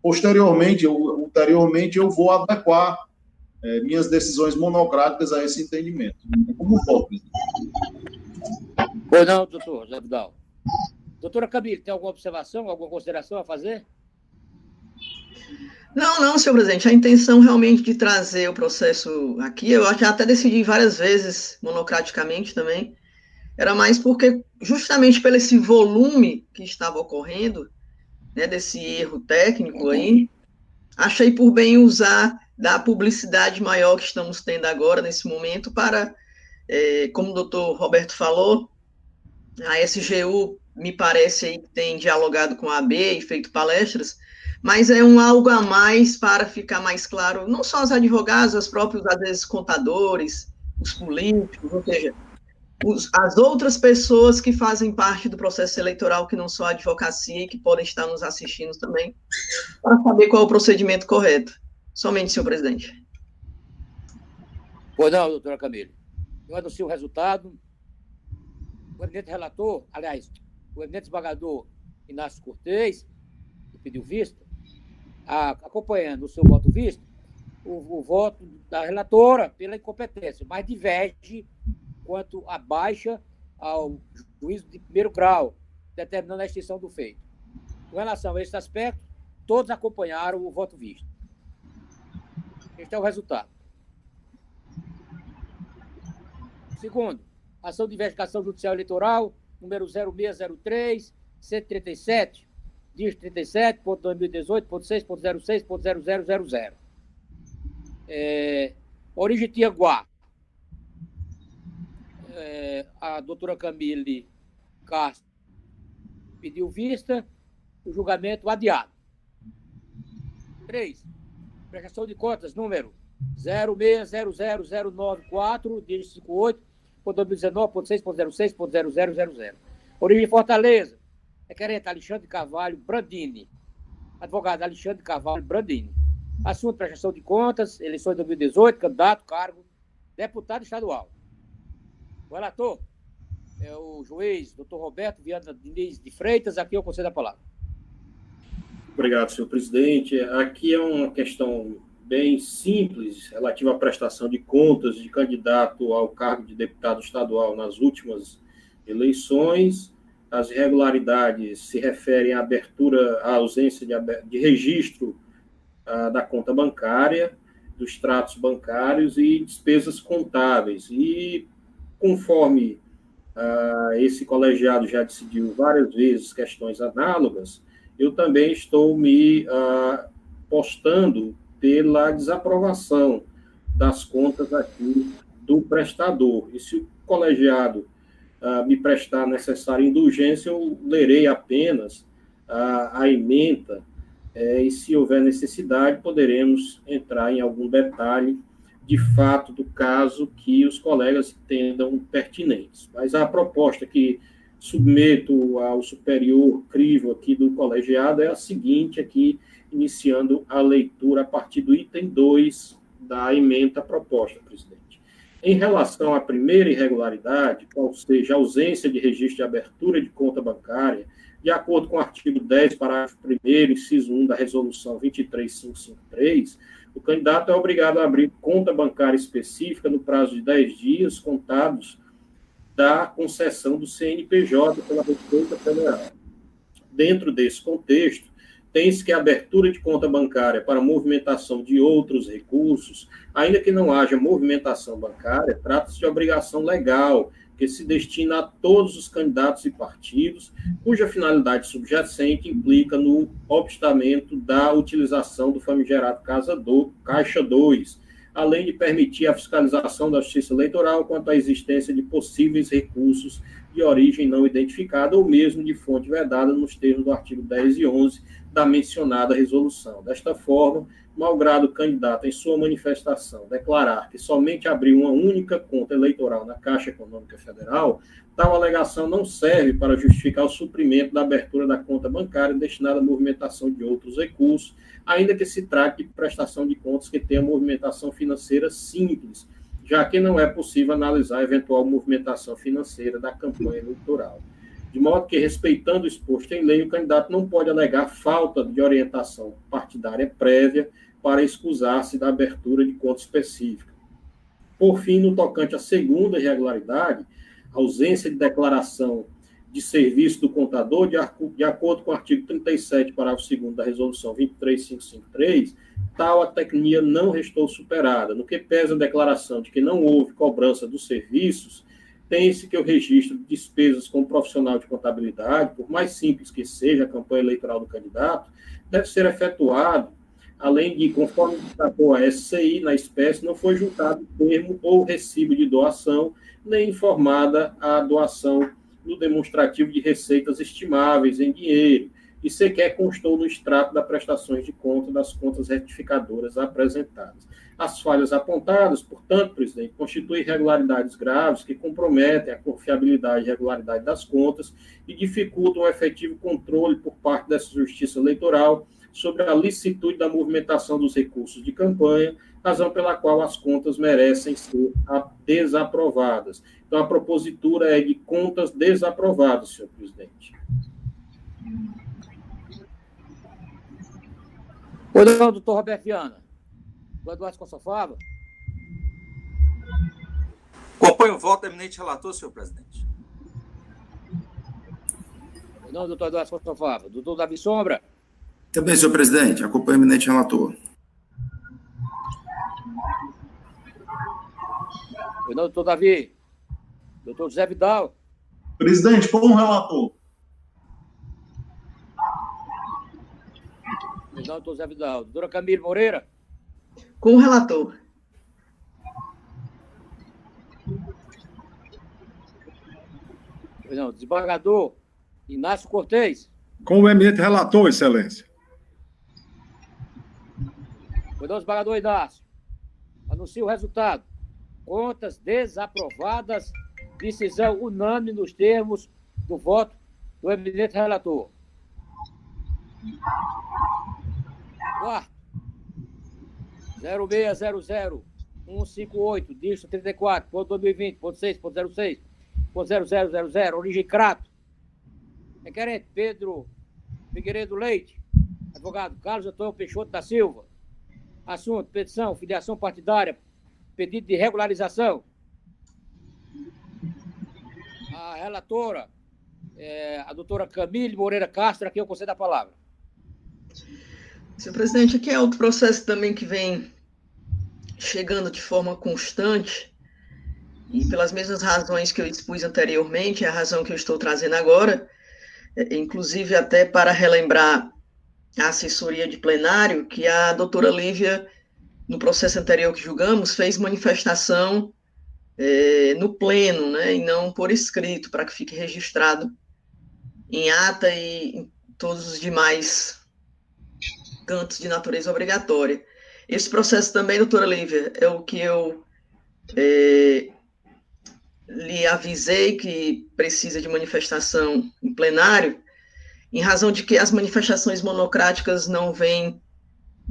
G: ulteriormente, eu vou adequar minhas decisões monocráticas a esse entendimento. Como voto, presidente?
A: Pois não, doutor José Vidal. Doutora Camille, tem alguma observação, alguma consideração a fazer?
E: Não, senhor presidente, a intenção realmente de trazer o processo aqui, eu já até decidi várias vezes, monocraticamente também, era mais porque, justamente pelo esse volume que estava ocorrendo, né, desse erro técnico aí, achei por bem usar da publicidade maior que estamos tendo agora, nesse momento, para, como o doutor Roberto falou, a SGU me parece aí que tem dialogado com a AB e feito palestras, mas é algo a mais para ficar mais claro, não só os advogados, os próprios, às vezes, contadores, os políticos, ou seja, as outras pessoas que fazem parte do processo eleitoral, que não são a advocacia e que podem estar nos assistindo também, para saber qual é o procedimento correto. Somente, senhor presidente.
A: Pois não, doutora Camille. Eu anuncio o resultado. O eminente relator, aliás, o eminente desembargador Inácio Cortez, que pediu vista, acompanhando o seu voto visto, o voto da relatora pela incompetência, mas diverge quanto à baixa ao juízo de primeiro grau, determinando a extinção do feito. Com relação a esse aspecto, todos acompanharam o voto visto. Este é o resultado. Segundo, ação de investigação judicial eleitoral, número 0603, 137, dígito 37.2018.6.06.0000. Origem Tianguá. A doutora Camille Castro pediu vista, o julgamento adiado. 3. Prestação de contas, número 0600094, dígito 58.2019.6.06.0000. Origem Fortaleza. Requerente Alexandre Carvalho Brandini. Advogado Alexandre Carvalho Brandini. Assunto: prestação de contas, eleições de 2018, candidato, cargo, deputado estadual. O relator é o juiz Dr. Roberto Viana Diniz de Freitas. Aqui eu concedo a palavra.
F: Obrigado, senhor presidente. Aqui é uma questão bem simples, relativa à prestação de contas de candidato ao cargo de deputado estadual nas últimas eleições. As irregularidades se referem à abertura, à ausência de registro da conta bancária, dos extratos bancários e despesas contábeis. E, conforme esse colegiado já decidiu várias vezes questões análogas, eu também estou me postando pela desaprovação das contas aqui do prestador. E se o colegiado me prestar necessária indulgência, eu lerei apenas a ementa, e se houver necessidade, poderemos entrar em algum detalhe de fato do caso que os colegas entendam pertinentes. Mas a proposta que submeto ao superior crivo aqui do colegiado é a seguinte, aqui, iniciando a leitura a partir do item 2 da ementa proposta, presidente. Em relação à primeira irregularidade, qual seja a ausência de registro de abertura de conta bancária, de acordo com o artigo 10, parágrafo 1º, inciso 1 da resolução 23553, o candidato é obrigado a abrir conta bancária específica no prazo de 10 dias contados da concessão do CNPJ pela Receita Federal. Dentro desse contexto, tem-se que a abertura de conta bancária para movimentação de outros recursos, ainda que não haja movimentação bancária, trata-se de obrigação legal, que se destina a todos os candidatos e partidos, cuja finalidade subjacente implica no obstamento da utilização do famigerado Caixa 2, além de permitir a fiscalização da Justiça Eleitoral quanto à existência de possíveis recursos de origem não identificada ou mesmo de fonte vedada nos termos do artigo 10 e 11 da mencionada resolução. Desta forma, malgrado o candidato, em sua manifestação, declarar que somente abriu uma única conta eleitoral na Caixa Econômica Federal, tal alegação não serve para justificar o suprimento da abertura da conta bancária destinada à movimentação de outros recursos, ainda que se trate de prestação de contas que tenha movimentação financeira simples, já que não é possível analisar a eventual movimentação financeira da campanha eleitoral. De modo que, respeitando o exposto em lei, o candidato não pode alegar falta de orientação partidária prévia para excusar-se da abertura de conta específica. Por fim, no tocante à segunda irregularidade, ausência de declaração de serviço do contador, de acordo com o artigo 37, parágrafo 2º da resolução 23553, tal atecnia não restou superada. No que pesa a declaração de que não houve cobrança dos serviços, tem-se que o registro de despesas com profissional de contabilidade, por mais simples que seja a campanha eleitoral do candidato, deve ser efetuado, além de, conforme destacou a SCI, na espécie, não foi juntado termo ou recibo de doação, nem informada a doação no demonstrativo de receitas estimáveis em dinheiro, e sequer constou no extrato das prestações de conta das contas retificadoras apresentadas. As falhas apontadas, portanto, presidente, constituem irregularidades graves que comprometem a confiabilidade e regularidade das contas e dificultam o efetivo controle por parte dessa Justiça Eleitoral sobre a licitude da movimentação dos recursos de campanha, razão pela qual as contas merecem ser desaprovadas. Então, a propositura é de contas desaprovadas, senhor presidente.
A: Oi, doutor Roberto Viana. Do Eduardo Consolfava.
C: Acompanho o voto, eminente relator, senhor presidente.
A: Não, doutor Eduardo Consolfava. Doutor Davi Sombra.
D: Também, senhor presidente. Acompanho o eminente relator.
A: Oi, não, doutor Davi. Doutor José Vidal.
G: Presidente, como relator.
A: Pois não, doutor Zé Vidal. Doutora Camille Moreira.
E: Com o relator.
A: Pois não, desembargador Inácio Cortez.
B: Com o eminente relator, excelência.
A: Pois não, desembargador Inácio. Anuncio o resultado. Contas desaprovadas. Decisão unânime nos termos do voto do eminente relator. Quarto. 0600158, dígito 34.2020.6.06.0000, origem Crato. Requerente Pedro Figueiredo Leite. Advogado Carlos Antônio Peixoto da Silva. Assunto: petição, filiação partidária, pedido de regularização. A relatora, a doutora Camille Moreira Castro, aqui eu concedo a palavra.
E: Senhor presidente, aqui é outro processo também que vem chegando de forma constante, e pelas mesmas razões que eu expus anteriormente, é a razão que eu estou trazendo agora, inclusive até para relembrar a assessoria de plenário, que a doutora Lívia, no processo anterior que julgamos, fez manifestação no pleno, né, e não por escrito, para que fique registrado em ata e em todos os demais cantos de natureza obrigatória. Esse processo também, doutora Lívia, é o que eu lhe avisei que precisa de manifestação em plenário, em razão de que as manifestações monocráticas não vêm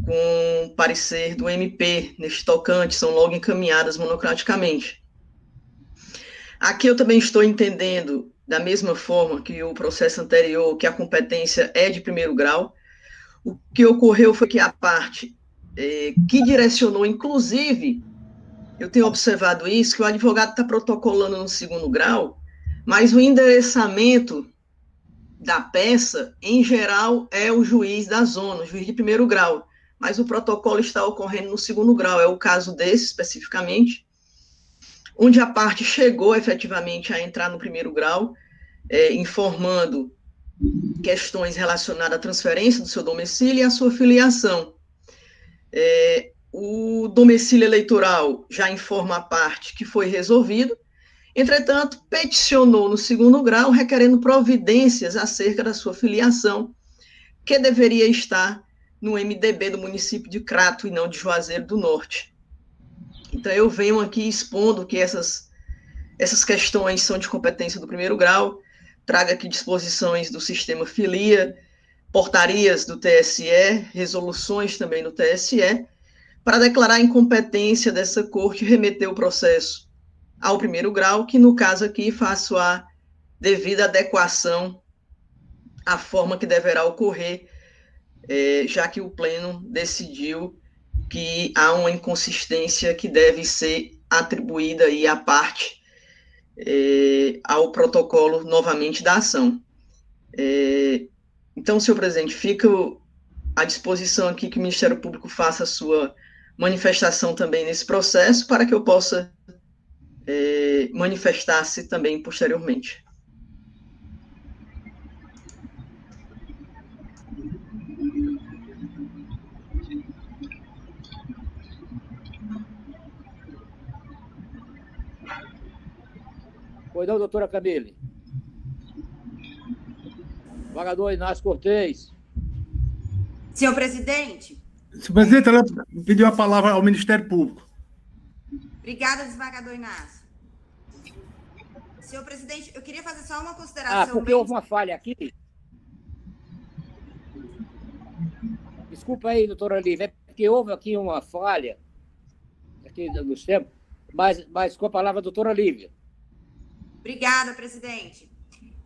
E: com parecer do MP neste tocante, são logo encaminhadas monocraticamente. Aqui eu também estou entendendo, da mesma forma que o processo anterior, que a competência é de primeiro grau. O que ocorreu foi que a parte que direcionou, inclusive, eu tenho observado isso, que o advogado está protocolando no segundo grau, mas o endereçamento da peça, em geral, é o juiz da zona, o juiz de primeiro grau, mas o protocolo está ocorrendo no segundo grau, é o caso desse, especificamente, onde a parte chegou, efetivamente, a entrar no primeiro grau, informando questões relacionadas à transferência do seu domicílio e à sua filiação. O domicílio eleitoral já informa a parte que foi resolvido, entretanto, peticionou no segundo grau, requerendo providências acerca da sua filiação, que deveria estar no MDB do município de Crato e não de Juazeiro do Norte. Então, eu venho aqui expondo que essas questões são de competência do primeiro grau, traga aqui disposições do sistema filia, portarias do TSE, resoluções também do TSE, para declarar a incompetência dessa corte e remeter o processo ao primeiro grau, que no caso aqui faço a devida adequação à forma que deverá ocorrer, já que o pleno decidiu que há uma inconsistência que deve ser atribuída aí à parte, ao protocolo novamente da ação. Então, senhor presidente, fica à disposição aqui que o Ministério Público faça a sua manifestação também nesse processo, para que eu possa manifestar-se também posteriormente.
A: Pois não, doutora Camille. Desembargador Inácio Cortez.
H: Senhor presidente.
B: Senhor presidente, ela pediu a palavra ao Ministério Público.
H: Obrigada, desembargador Inácio. Senhor presidente, eu queria fazer só uma consideração.
A: Porque houve uma falha aqui. Desculpa aí, doutora Lívia, é porque houve aqui uma falha aqui nos tempos, mas com a palavra a doutora Lívia.
H: Obrigada, presidente.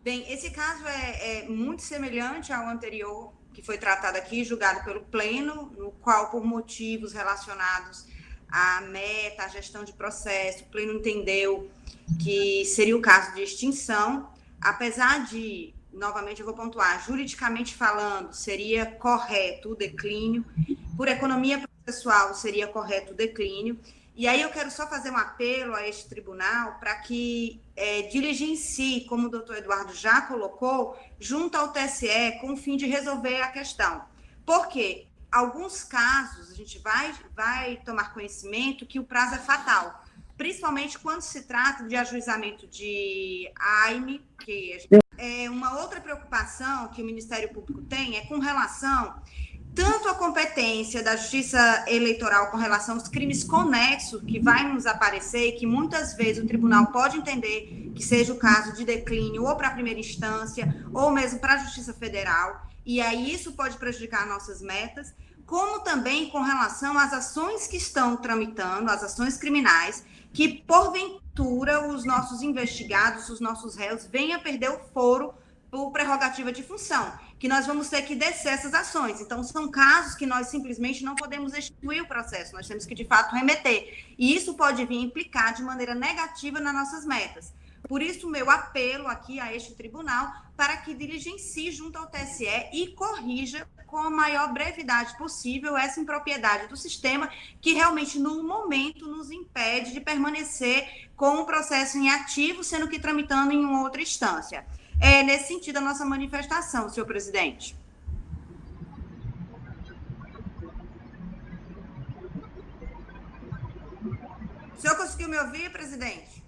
H: Bem, esse caso é muito semelhante ao anterior, que foi tratado aqui, julgado pelo Pleno, no qual, por motivos relacionados à meta, à gestão de processo, o Pleno entendeu que seria o caso de extinção, apesar de, novamente eu vou pontuar, juridicamente falando, seria correto o declínio, por economia processual seria correto o declínio. E aí eu quero só fazer um apelo a este tribunal para que diligencie, como o doutor Eduardo já colocou, junto ao TSE, com o fim de resolver a questão. Por quê? alguns casos, a gente vai tomar conhecimento que o prazo é fatal, principalmente quando se trata de ajuizamento de AIME, que é uma outra preocupação que o Ministério Público tem é com relação tanto à competência da Justiça Eleitoral com relação aos crimes conexos que vai nos aparecer e que muitas vezes o tribunal pode entender que seja o caso de declínio ou para a primeira instância ou mesmo para a Justiça Federal, e aí isso pode prejudicar nossas metas, como também com relação às ações que estão tramitando, as ações criminais, que porventura os nossos investigados, os nossos réus venham a perder o foro por prerrogativa de função, que nós vamos ter que descer essas ações. Então, são casos que nós simplesmente não podemos extinguir o processo, nós temos que, de fato, remeter. E isso pode vir implicar de maneira negativa nas nossas metas. Por isso, meu apelo aqui a este tribunal para que diligencie junto ao TSE e corrija com a maior brevidade possível essa impropriedade do sistema que realmente, no momento, nos impede de permanecer com o processo em ativo, sendo que tramitando em uma outra instância. É nesse sentido a nossa manifestação, senhor presidente. O senhor conseguiu me ouvir, presidente?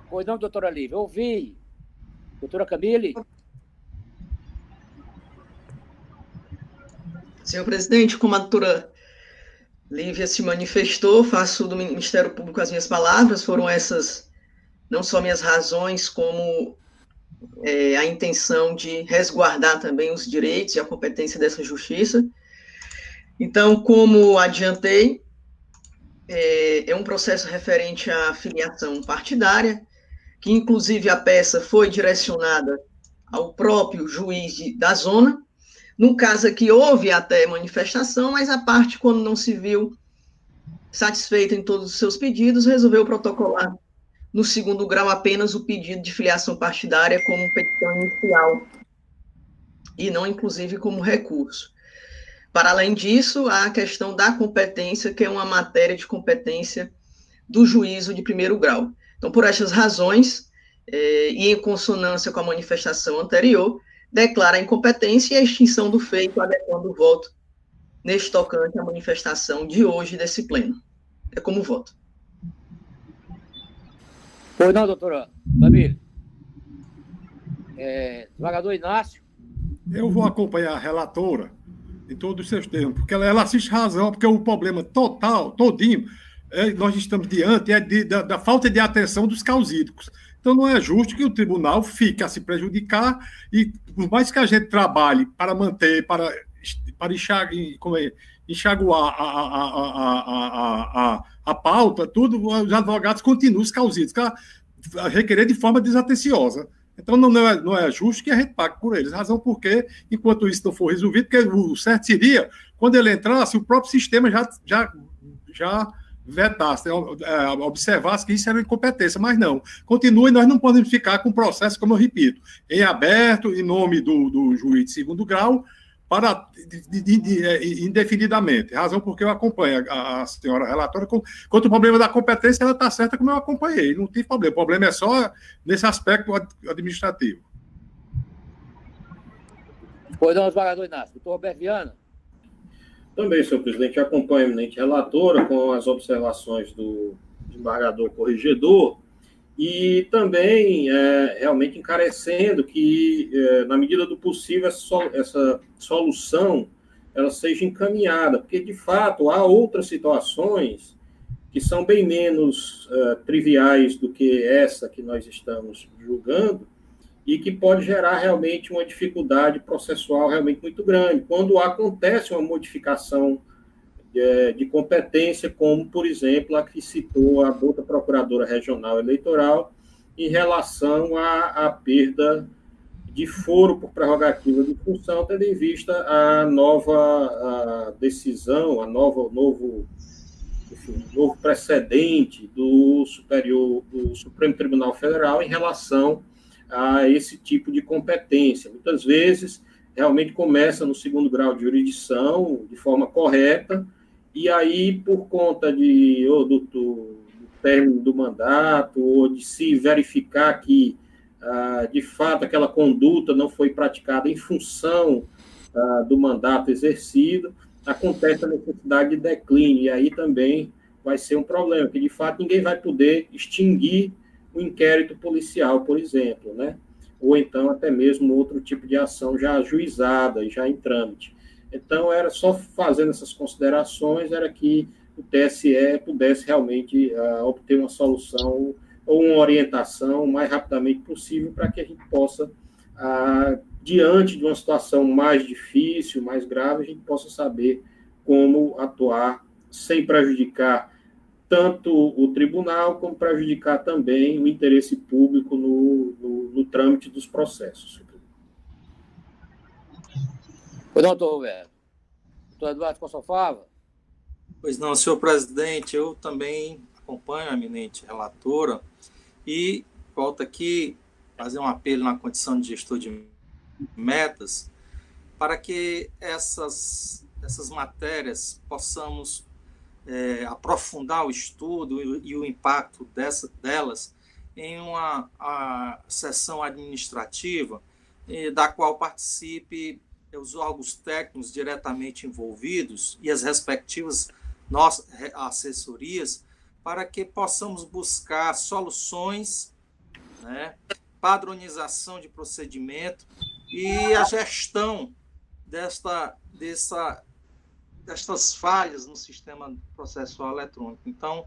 A: Pois não, doutora Lívia, ouvi. Doutora Camille?
E: Senhor presidente, como a doutora Lívia se manifestou, faço do Ministério Público as minhas palavras, foram essas não só minhas razões, como a intenção de resguardar também os direitos e a competência dessa justiça. Então, como adiantei, é um processo referente à filiação partidária, que inclusive a peça foi direcionada ao próprio juiz da zona. No caso aqui, houve até manifestação, mas a parte, quando não se viu satisfeita em todos os seus pedidos, resolveu protocolar no segundo grau apenas o pedido de filiação partidária como petição inicial, e não, inclusive, como recurso. Para além disso, há a questão da competência, que é uma matéria de competência do juízo de primeiro grau. Então, por estas razões, e em consonância com a manifestação anterior, declara a incompetência e a extinção do feito, adequando o voto neste tocante à manifestação de hoje desse pleno. É como voto.
A: Pois não, doutora Camille. Desembargador Inácio.
B: Eu vou acompanhar a relatora em todos os seus termos, porque ela assiste razão, porque o problema total, todinho, nós estamos diante da falta de atenção dos causídicos. Então, não é justo que o tribunal fique a se prejudicar e, por mais que a gente trabalhe para manter, para enxaguar a pauta, tudo, os advogados continuam os causídicos, a requerer de forma desatenciosa. Então, não é justo que a gente pague por eles. Razão porque, enquanto isso não for resolvido, porque o certo seria, quando ele entrasse, o próprio sistema já vetasse, observasse que isso era incompetência, mas não. Continua e nós não podemos ficar com o processo, como eu repito, em aberto, em nome do juiz de segundo grau, indefinidamente. Razão porque eu acompanho a senhora relatora. Quanto ao problema da competência, ela está certa como eu acompanhei. Não tem problema. O problema é só nesse aspecto administrativo.
A: Pois não, desembargador Inácio. Doutor Roberto Viana.
F: Também, senhor presidente, acompanho a eminente relatora com as observações do desembargador corregedor e também realmente encarecendo que, na medida do possível, essa solução ela seja encaminhada, porque, de fato, há outras situações que são bem menos triviais do que essa que nós estamos julgando e que pode gerar realmente uma dificuldade processual realmente muito grande, quando acontece uma modificação de competência, como, por exemplo, a que citou a outra procuradora regional eleitoral em relação à perda de foro por prerrogativa de função, tendo em vista a nova decisão, o novo precedente do Supremo Tribunal Federal em relação a esse tipo de competência. Muitas vezes, realmente começa no segundo grau de jurisdição, de forma correta, e aí, por conta do término do mandato, ou de se verificar que de fato, aquela conduta não foi praticada em função do mandato exercido, acontece a necessidade de declínio, e aí também vai ser um problema, que de fato ninguém vai poder extinguir o inquérito policial, por exemplo, né? Ou então até mesmo outro tipo de ação já ajuizada e já em trâmite. Então, era só fazendo essas considerações, era que o TSE pudesse realmente obter uma solução ou uma orientação o mais rapidamente possível para que a gente possa, diante de uma situação mais difícil, mais grave, a gente possa saber como atuar sem prejudicar tanto o tribunal, como prejudicar também o interesse público no trâmite dos processos.
A: Doutor Roberto. Doutor Eduardo Consolfava.
C: Pois não, senhor presidente, eu também acompanho a eminente relatora e volto aqui fazer um apelo na condição de gestor de metas para que essas matérias possamos aprofundar o estudo e o impacto delas em uma sessão administrativa da qual participe os órgãos técnicos diretamente envolvidos e as respectivas nossas assessorias, para que possamos buscar soluções, né, padronização de procedimento e a gestão destas falhas no sistema processual eletrônico. Então,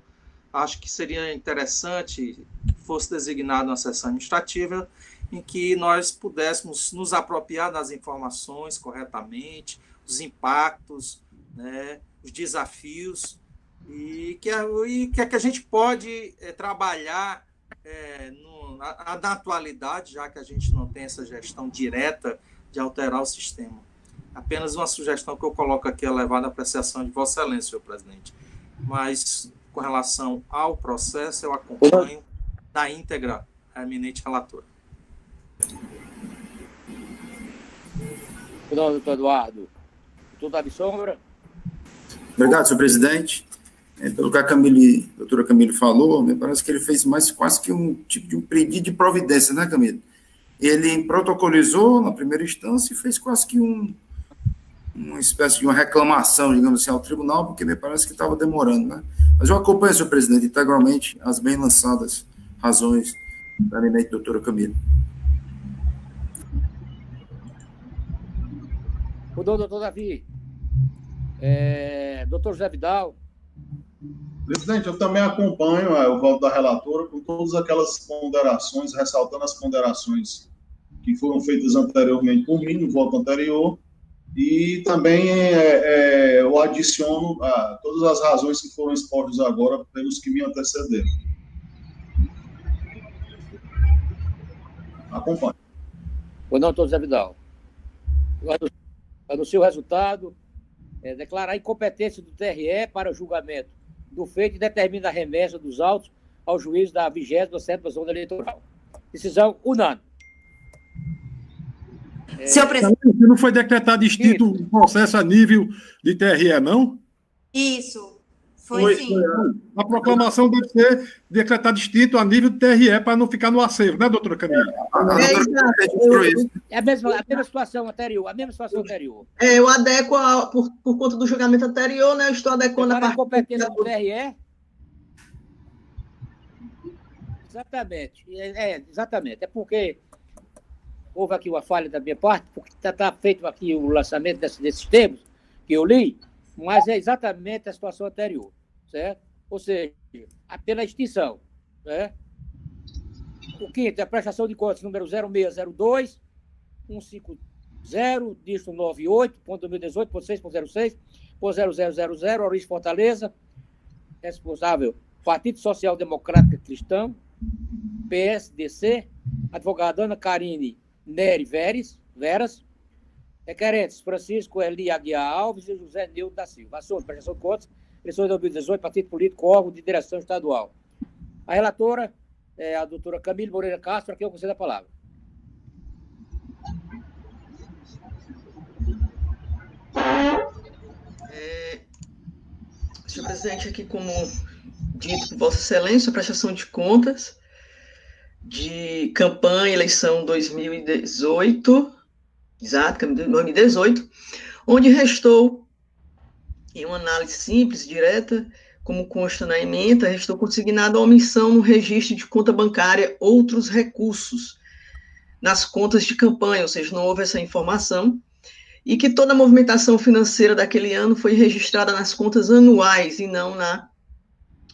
C: acho que seria interessante que fosse designada uma sessão administrativa em que nós pudéssemos nos apropriar das informações corretamente, os impactos, né, os desafios, e que a gente pode trabalhar na atualidade, já que a gente não tem essa gestão direta de alterar o sistema. Apenas uma sugestão que eu coloco aqui, elevada à apreciação de Vossa Excelência, senhor presidente. Mas, com relação ao processo, eu acompanho na íntegra a eminente relatora.
A: Doutor Eduardo. Doutor Davi Sombra.
D: Obrigado, senhor presidente. Pelo que a doutora Camille falou, me parece que ele fez mais quase que um tipo de um pedido de providência, né, Camille? Ele protocolizou na primeira instância e fez quase que uma espécie de uma reclamação, digamos assim, ao tribunal, porque me parece que estava demorando, né? Mas eu acompanho, senhor presidente, integralmente as bem lançadas razões da eminente doutora Camille.
A: O doutor Davi. Doutor José Vidal.
G: Presidente, eu também acompanho o voto da relatora com todas aquelas ponderações, ressaltando as ponderações que foram feitas anteriormente por mim, no voto anterior, e também eu adiciono todas as razões que foram expostas agora pelos que me antecederam. Acompanho.
A: O doutor José Vidal. Anuncio o resultado. Declarar a incompetência do TRE para o julgamento do feito e determina a remessa dos autos ao juiz da 27ª Zona Eleitoral. Decisão unânime.
H: Senhor presidente.
B: Não foi decretado extinto o processo a nível de TRE, não?
H: Isso. Foi sim.
B: A proclamação deve ser decretada extinto a nível de TRE para não ficar no acervo, né, doutora Camila?
A: É a mesma situação anterior,
E: Eu adequo por conta do julgamento anterior, né? Eu estou adequando
A: a competência do TRE. Exatamente. Exatamente. É porque houve aqui uma falha da minha parte, porque está feito aqui o lançamento desses termos que eu li, mas é exatamente a situação anterior, certo? Ou seja, pela extinção, né? O quinto é a prestação de contas número 0602 150 dígito 98.2018.6.06.0000, origem Fortaleza, responsável Partido Social Democrático Cristão, PSDC, advogada Ana Karine Nery Veras, requerentes Francisco Eli Aguiar Alves e José Nildo da Silva. Assunto, prestação de contas, eleições de 2018, Partido Político, órgão de direção estadual. A relatora é a doutora Camille Moreira Castro, a quem eu concedo a palavra.
E: Senhor presidente, aqui como dito por Vossa Excelência, a prestação de contas de campanha, eleição 2018, exato, 2018, onde restou, em uma análise simples, direta, como consta na ementa, restou consignada a omissão no registro de conta bancária outros recursos nas contas de campanha, ou seja, não houve essa informação, e que toda a movimentação financeira daquele ano foi registrada nas contas anuais e não na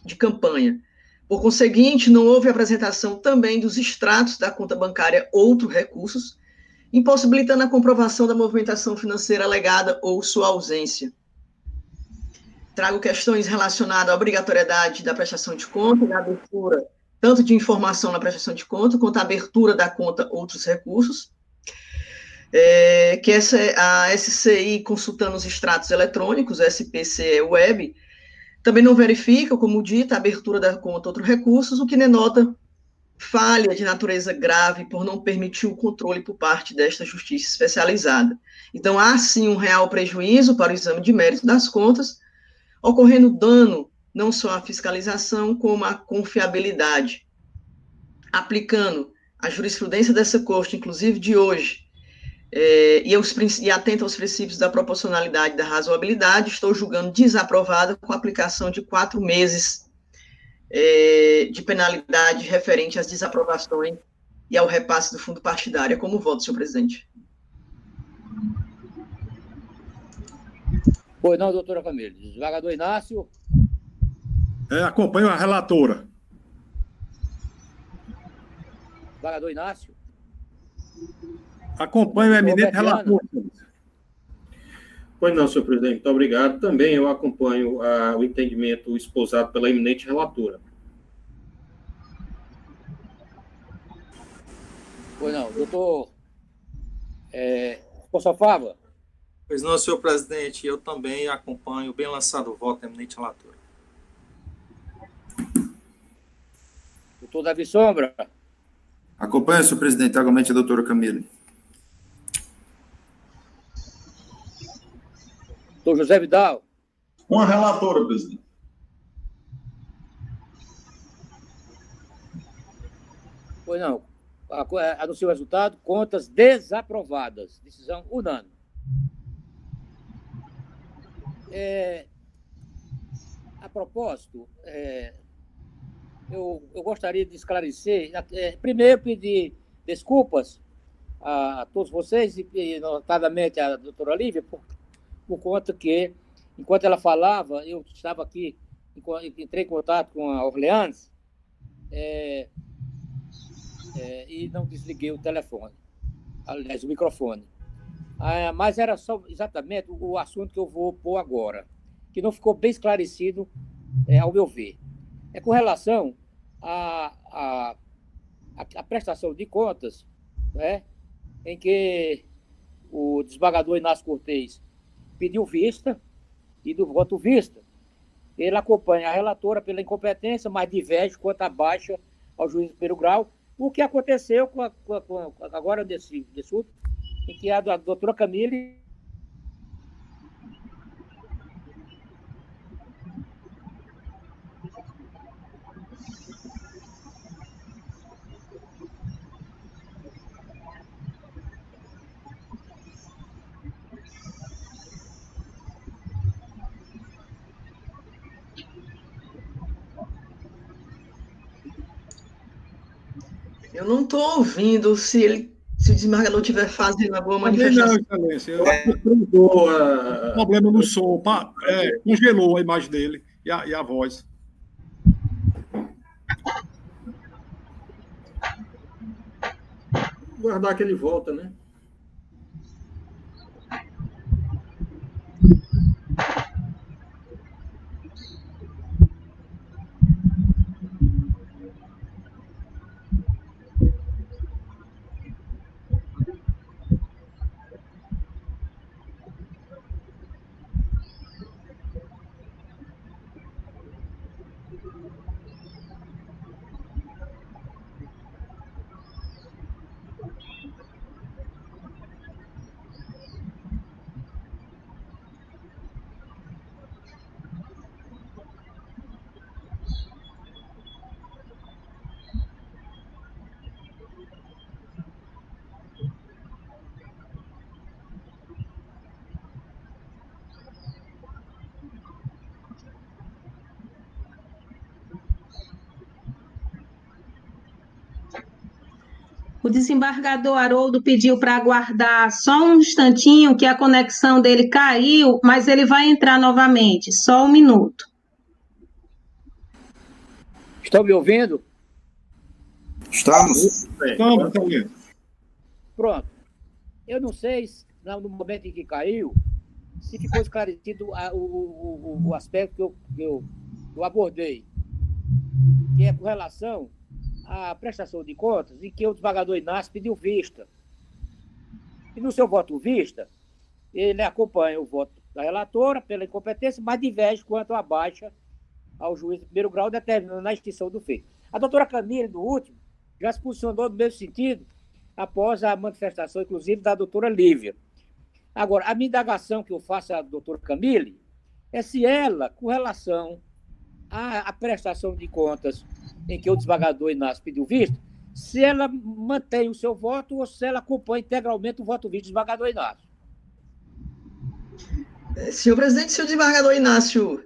E: de campanha. Por conseguinte, não houve apresentação também dos extratos da conta bancária outros recursos, impossibilitando a comprovação da movimentação financeira alegada ou sua ausência. Trago questões relacionadas à obrigatoriedade da prestação de conta e da abertura, tanto de informação na prestação de conta, quanto a abertura da conta outros recursos, que a SCI, consultando os extratos eletrônicos, SPCE Web, também não verifica, como dito, a abertura da conta outros recursos, o que denota falha de natureza grave por não permitir o controle por parte desta justiça especializada. Então, há sim um real prejuízo para o exame de mérito das contas, ocorrendo dano não só à fiscalização, como à confiabilidade. Aplicando a jurisprudência dessa corte, inclusive de hoje, e atento aos princípios da proporcionalidade e da razoabilidade, estou julgando desaprovada com a aplicação de 4 meses de penalidade referente às desaprovações e ao repasse do fundo partidário. Como voto, senhor presidente?
A: Pois não, doutora Camille. Desembargador Inácio.
B: Acompanho a relatora.
A: Desembargador Inácio.
B: Acompanho o eminente relator.
F: Pois não, senhor presidente, muito obrigado. Também eu acompanho o entendimento esposado pela eminente relatora.
A: Pois não, doutor Fava.
C: Pois não, senhor presidente, eu também acompanho, bem lançado o voto, eminente relatora.
A: Doutor Davi Sombra.
D: Acompanho, senhor presidente, igualmente a doutora Camille.
A: Doutor José Vidal.
G: Com a relatora, presidente.
A: Pois não. Anuncia o resultado. Contas desaprovadas. Decisão unânime. A propósito, eu gostaria de esclarecer, primeiro pedir desculpas a todos vocês, e notadamente a doutora Lívia, por conta que, enquanto ela falava, eu estava aqui, entrei em contato com a Orleans, e não desliguei o telefone, aliás, o microfone. Mas era só exatamente o assunto que eu vou pôr agora, que não ficou bem esclarecido, ao meu ver. Com relação à prestação de contas, né, em que o desembargador Inácio Cortez pediu vista, e do voto vista, ele acompanha a relatora pela incompetência, mas diverge quanto à baixa ao juiz de primeiro grau, o que aconteceu agora desse último, em que a doutora Camille
E: Eu não estou ouvindo se o desembargador estiver fazendo alguma manifestação.
B: Não, excelência. O problema no som. Congelou a imagem dele e a voz.
F: Guardar que ele volta, né?
I: O desembargador Haroldo pediu para aguardar só um instantinho, que a conexão dele caiu, mas ele vai entrar novamente. Só um minuto.
A: Estão me ouvindo?
D: Estamos.
B: Estamos ouvindo.
A: Pronto. Eu não sei se, no momento em que caiu, se ficou esclarecido o aspecto que eu abordei, que é com relação à prestação de contas, em que o desembargador Inácio pediu vista. E no seu voto vista, ele acompanha o voto da relatora pela incompetência, mas diverge quanto à baixa ao juiz de primeiro grau, determinando a extinção do feito. A doutora Camille, no último, já se posicionou no mesmo sentido, após a manifestação, inclusive, da doutora Lívia. Agora, a minha indagação que eu faço à doutora Camille é se ela, com relação à prestação de contas em que o desembargador Inácio pediu vista, se ela mantém o seu voto ou se ela acompanha integralmente o voto visto do desembargador Inácio.
E: Senhor presidente, se o desembargador Inácio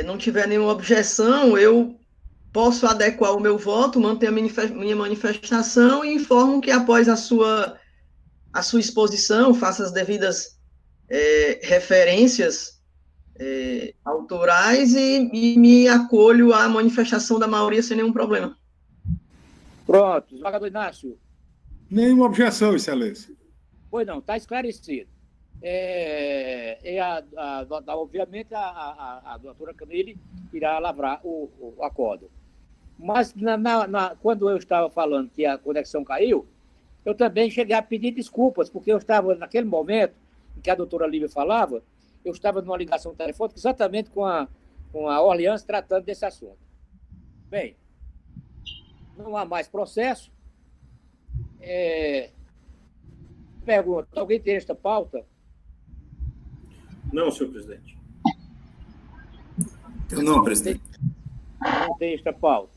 E: não tiver nenhuma objeção, eu posso adequar o meu voto, manter a minha manifestação e informo que após a sua exposição, faça as devidas referências autorais e me acolho à manifestação da maioria sem nenhum problema.
A: Pronto, desembargador Inácio.
B: Nenhuma objeção, excelência.
A: Pois não, está esclarecido. Obviamente, a doutora Camille irá lavrar o acordo. Mas, quando eu estava falando que a conexão caiu, eu também cheguei a pedir desculpas, porque eu estava, naquele momento em que a doutora Lívia falava, eu estava numa ligação telefônica exatamente com a Orleans tratando desse assunto. Bem, não há mais processo. Pergunta, alguém tem esta pauta?
F: Não, senhor presidente.
D: Eu não, presidente.
A: Não tem esta pauta.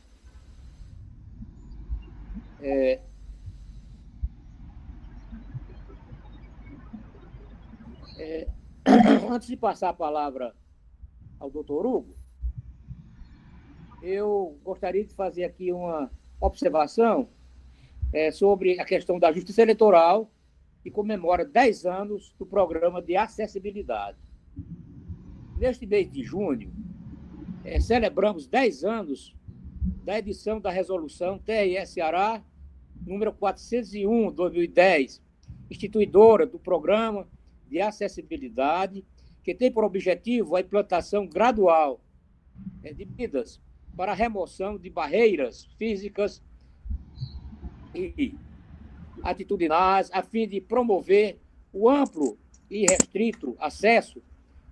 A: Antes de passar a palavra ao doutor Hugo, eu gostaria de fazer aqui uma observação sobre a questão da Justiça Eleitoral, que comemora 10 anos do programa de acessibilidade. Neste mês de junho, celebramos 10 anos da edição da resolução TRE-Ceará, número 401, 2010, instituidora do programa de acessibilidade, que tem por objetivo a implantação gradual de medidas para a remoção de barreiras físicas e atitudinais, a fim de promover o amplo e restrito acesso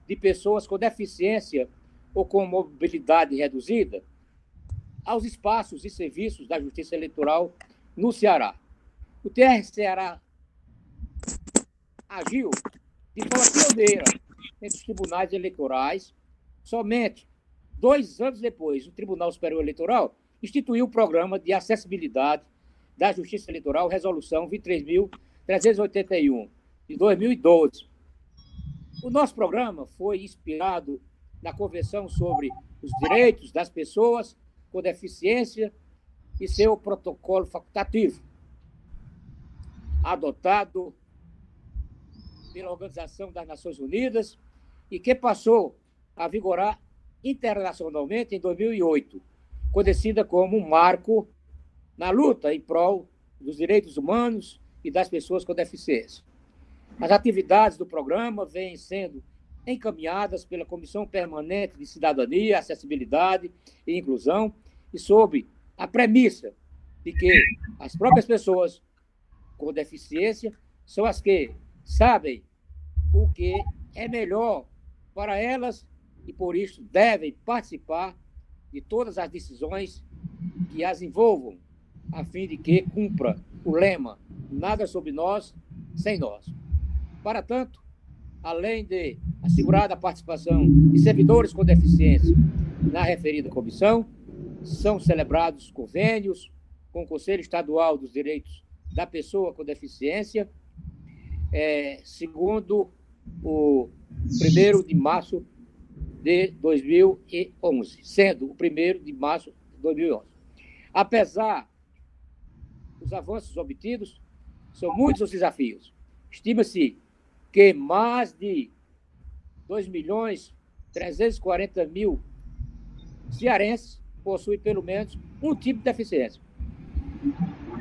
A: de pessoas com deficiência ou com mobilidade reduzida aos espaços e serviços da Justiça Eleitoral no Ceará. O TRE-Ceará agiu de forma pioneira entre os tribunais eleitorais. Somente 2 anos depois, o Tribunal Superior Eleitoral instituiu o programa de acessibilidade da Justiça Eleitoral, Resolução 23.381, de 2012. O nosso programa foi inspirado na Convenção sobre os Direitos das Pessoas com Deficiência e seu protocolo facultativo, adotado pela Organização das Nações Unidas e que passou a vigorar internacionalmente em 2008, conhecida como um marco na luta em prol dos direitos humanos e das pessoas com deficiência. As atividades do programa vêm sendo encaminhadas pela Comissão Permanente de Cidadania, Acessibilidade e Inclusão e sob a premissa de que as próprias pessoas com deficiência são as que sabem o que é melhor para elas e, por isso, devem participar de todas as decisões que as envolvam, a fim de que cumpra o lema "Nada sobre nós, sem nós". Para tanto, além de assegurar a participação de servidores com deficiência na referida comissão, são celebrados convênios com o Conselho Estadual dos Direitos da Pessoa com Deficiência, segundo o 1º de março de 2011, sendo o 1º de março de 2011. Apesar os avanços obtidos, são muitos os desafios. Estima-se que mais de 2.340.000 cearenses possuem pelo menos um tipo de deficiência.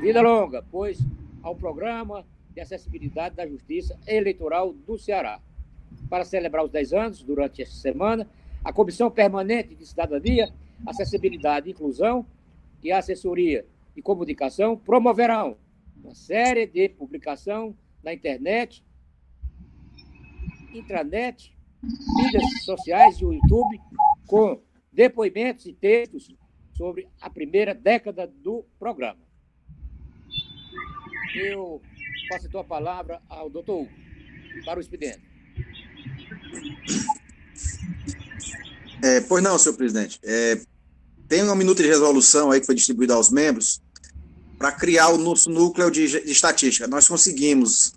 A: Vida longa, pois, ao Programa de Acessibilidade da Justiça Eleitoral do Ceará. Para celebrar os 10 anos, durante esta semana, a Comissão Permanente de Cidadania, Acessibilidade e Inclusão e a Assessoria de Comunicação promoverão uma série de publicação na internet, intranet, mídias sociais e o YouTube, com depoimentos e textos sobre a primeira década do programa. Eu passo então a palavra ao doutor Hugo, para o expediente.
J: Pois não, senhor presidente. Tem uma minuta de resolução aí que foi distribuída aos membros para criar o nosso núcleo de estatística. Nós conseguimos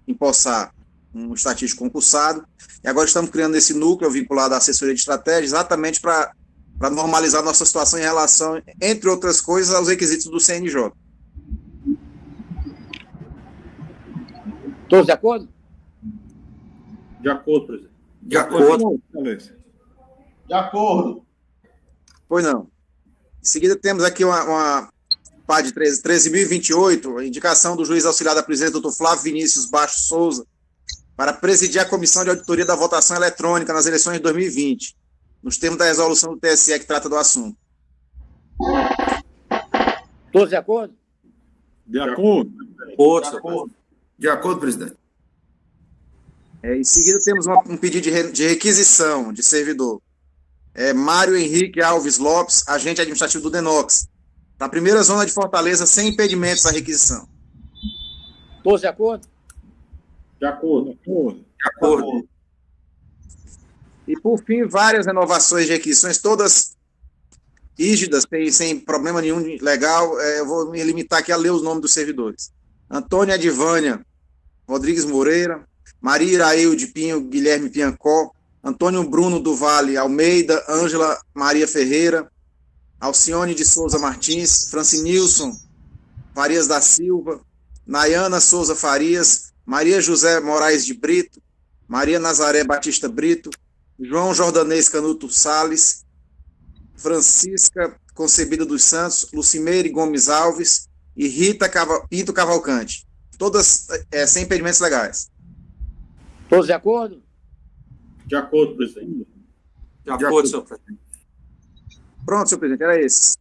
J: empossar um estatístico concursado e agora estamos criando esse núcleo vinculado à assessoria de estratégia exatamente para normalizar nossa situação em relação, entre outras coisas, aos requisitos do CNJ.
A: Todos de acordo?
F: De acordo, presidente.
J: De acordo.
G: De acordo.
J: Pois não. Em seguida, temos aqui uma PAD 13.028, a indicação do juiz auxiliar da presidência, doutor Flávio Vinícius Baixo Souza, para presidir a Comissão de Auditoria da Votação Eletrônica nas eleições de 2020, nos termos da resolução do TSE que trata do assunto.
A: Todos de acordo?
B: De acordo.
D: De acordo, presidente.
J: Em seguida, temos um pedido de requisição de servidor. Mário Henrique Alves Lopes, agente administrativo do DENOX, na primeira zona de Fortaleza, sem impedimentos à requisição.
A: Todos de acordo?
F: De acordo.
D: De acordo.
J: E, por fim, várias renovações de requisições, todas rígidas, sem problema nenhum legal. Eu vou me limitar aqui a ler os nomes dos servidores. Antônia Adivânia Rodrigues Moreira, Maria Irailde Pinho Guilherme Piancó, Antônio Bruno do Vale Almeida, Ângela Maria Ferreira, Alcione de Souza Martins, Francinilson Farias da Silva, Nayana Souza Farias, Maria José Moraes de Brito, Maria Nazaré Batista Brito, João Jordanês Canuto Salles, Francisca Concebida dos Santos, Lucimeire Gomes Alves e Rita Pinto Cavalcante. Todas sem impedimentos legais.
A: Todos de acordo?
F: De acordo, presidente.
D: De acordo, senhor presidente.
J: Pronto, senhor presidente, era esse.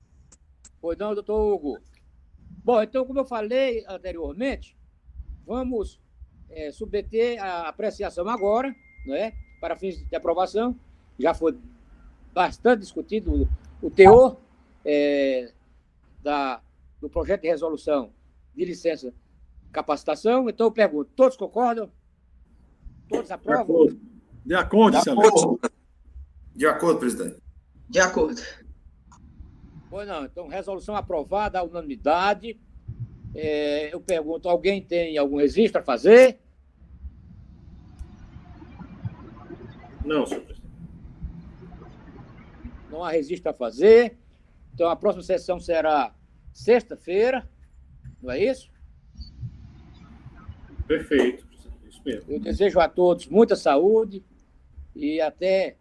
A: Pois não, doutor Hugo. Bom, então, como eu falei anteriormente, vamos submeter a apreciação agora, não é? Para fins de aprovação. Já foi bastante discutido o teor do projeto de resolução de licença capacitação. Então, eu pergunto, todos concordam? Todos aprovam?
B: De acordo, senhor.
D: De acordo, presidente.
E: De acordo.
A: Pois não, então, resolução aprovada à unanimidade. Eu pergunto, alguém tem algum registro a fazer?
F: Não, senhor presidente.
A: Não há registro a fazer. Então, a próxima sessão será sexta-feira, não é isso?
F: Perfeito. Isso mesmo.
A: Eu desejo a todos muita saúde e até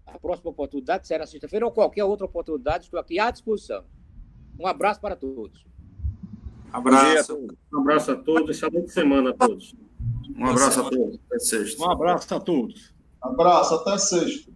A: a próxima oportunidade, que será sexta-feira, ou qualquer outra oportunidade, estou aqui à disposição. Um abraço para todos.
D: Abraço.
F: Um abraço a todos, excelente semana a todos.
D: Um abraço a todos. Até sexta.
B: Um abraço a todos.
G: Abraço, até sexta.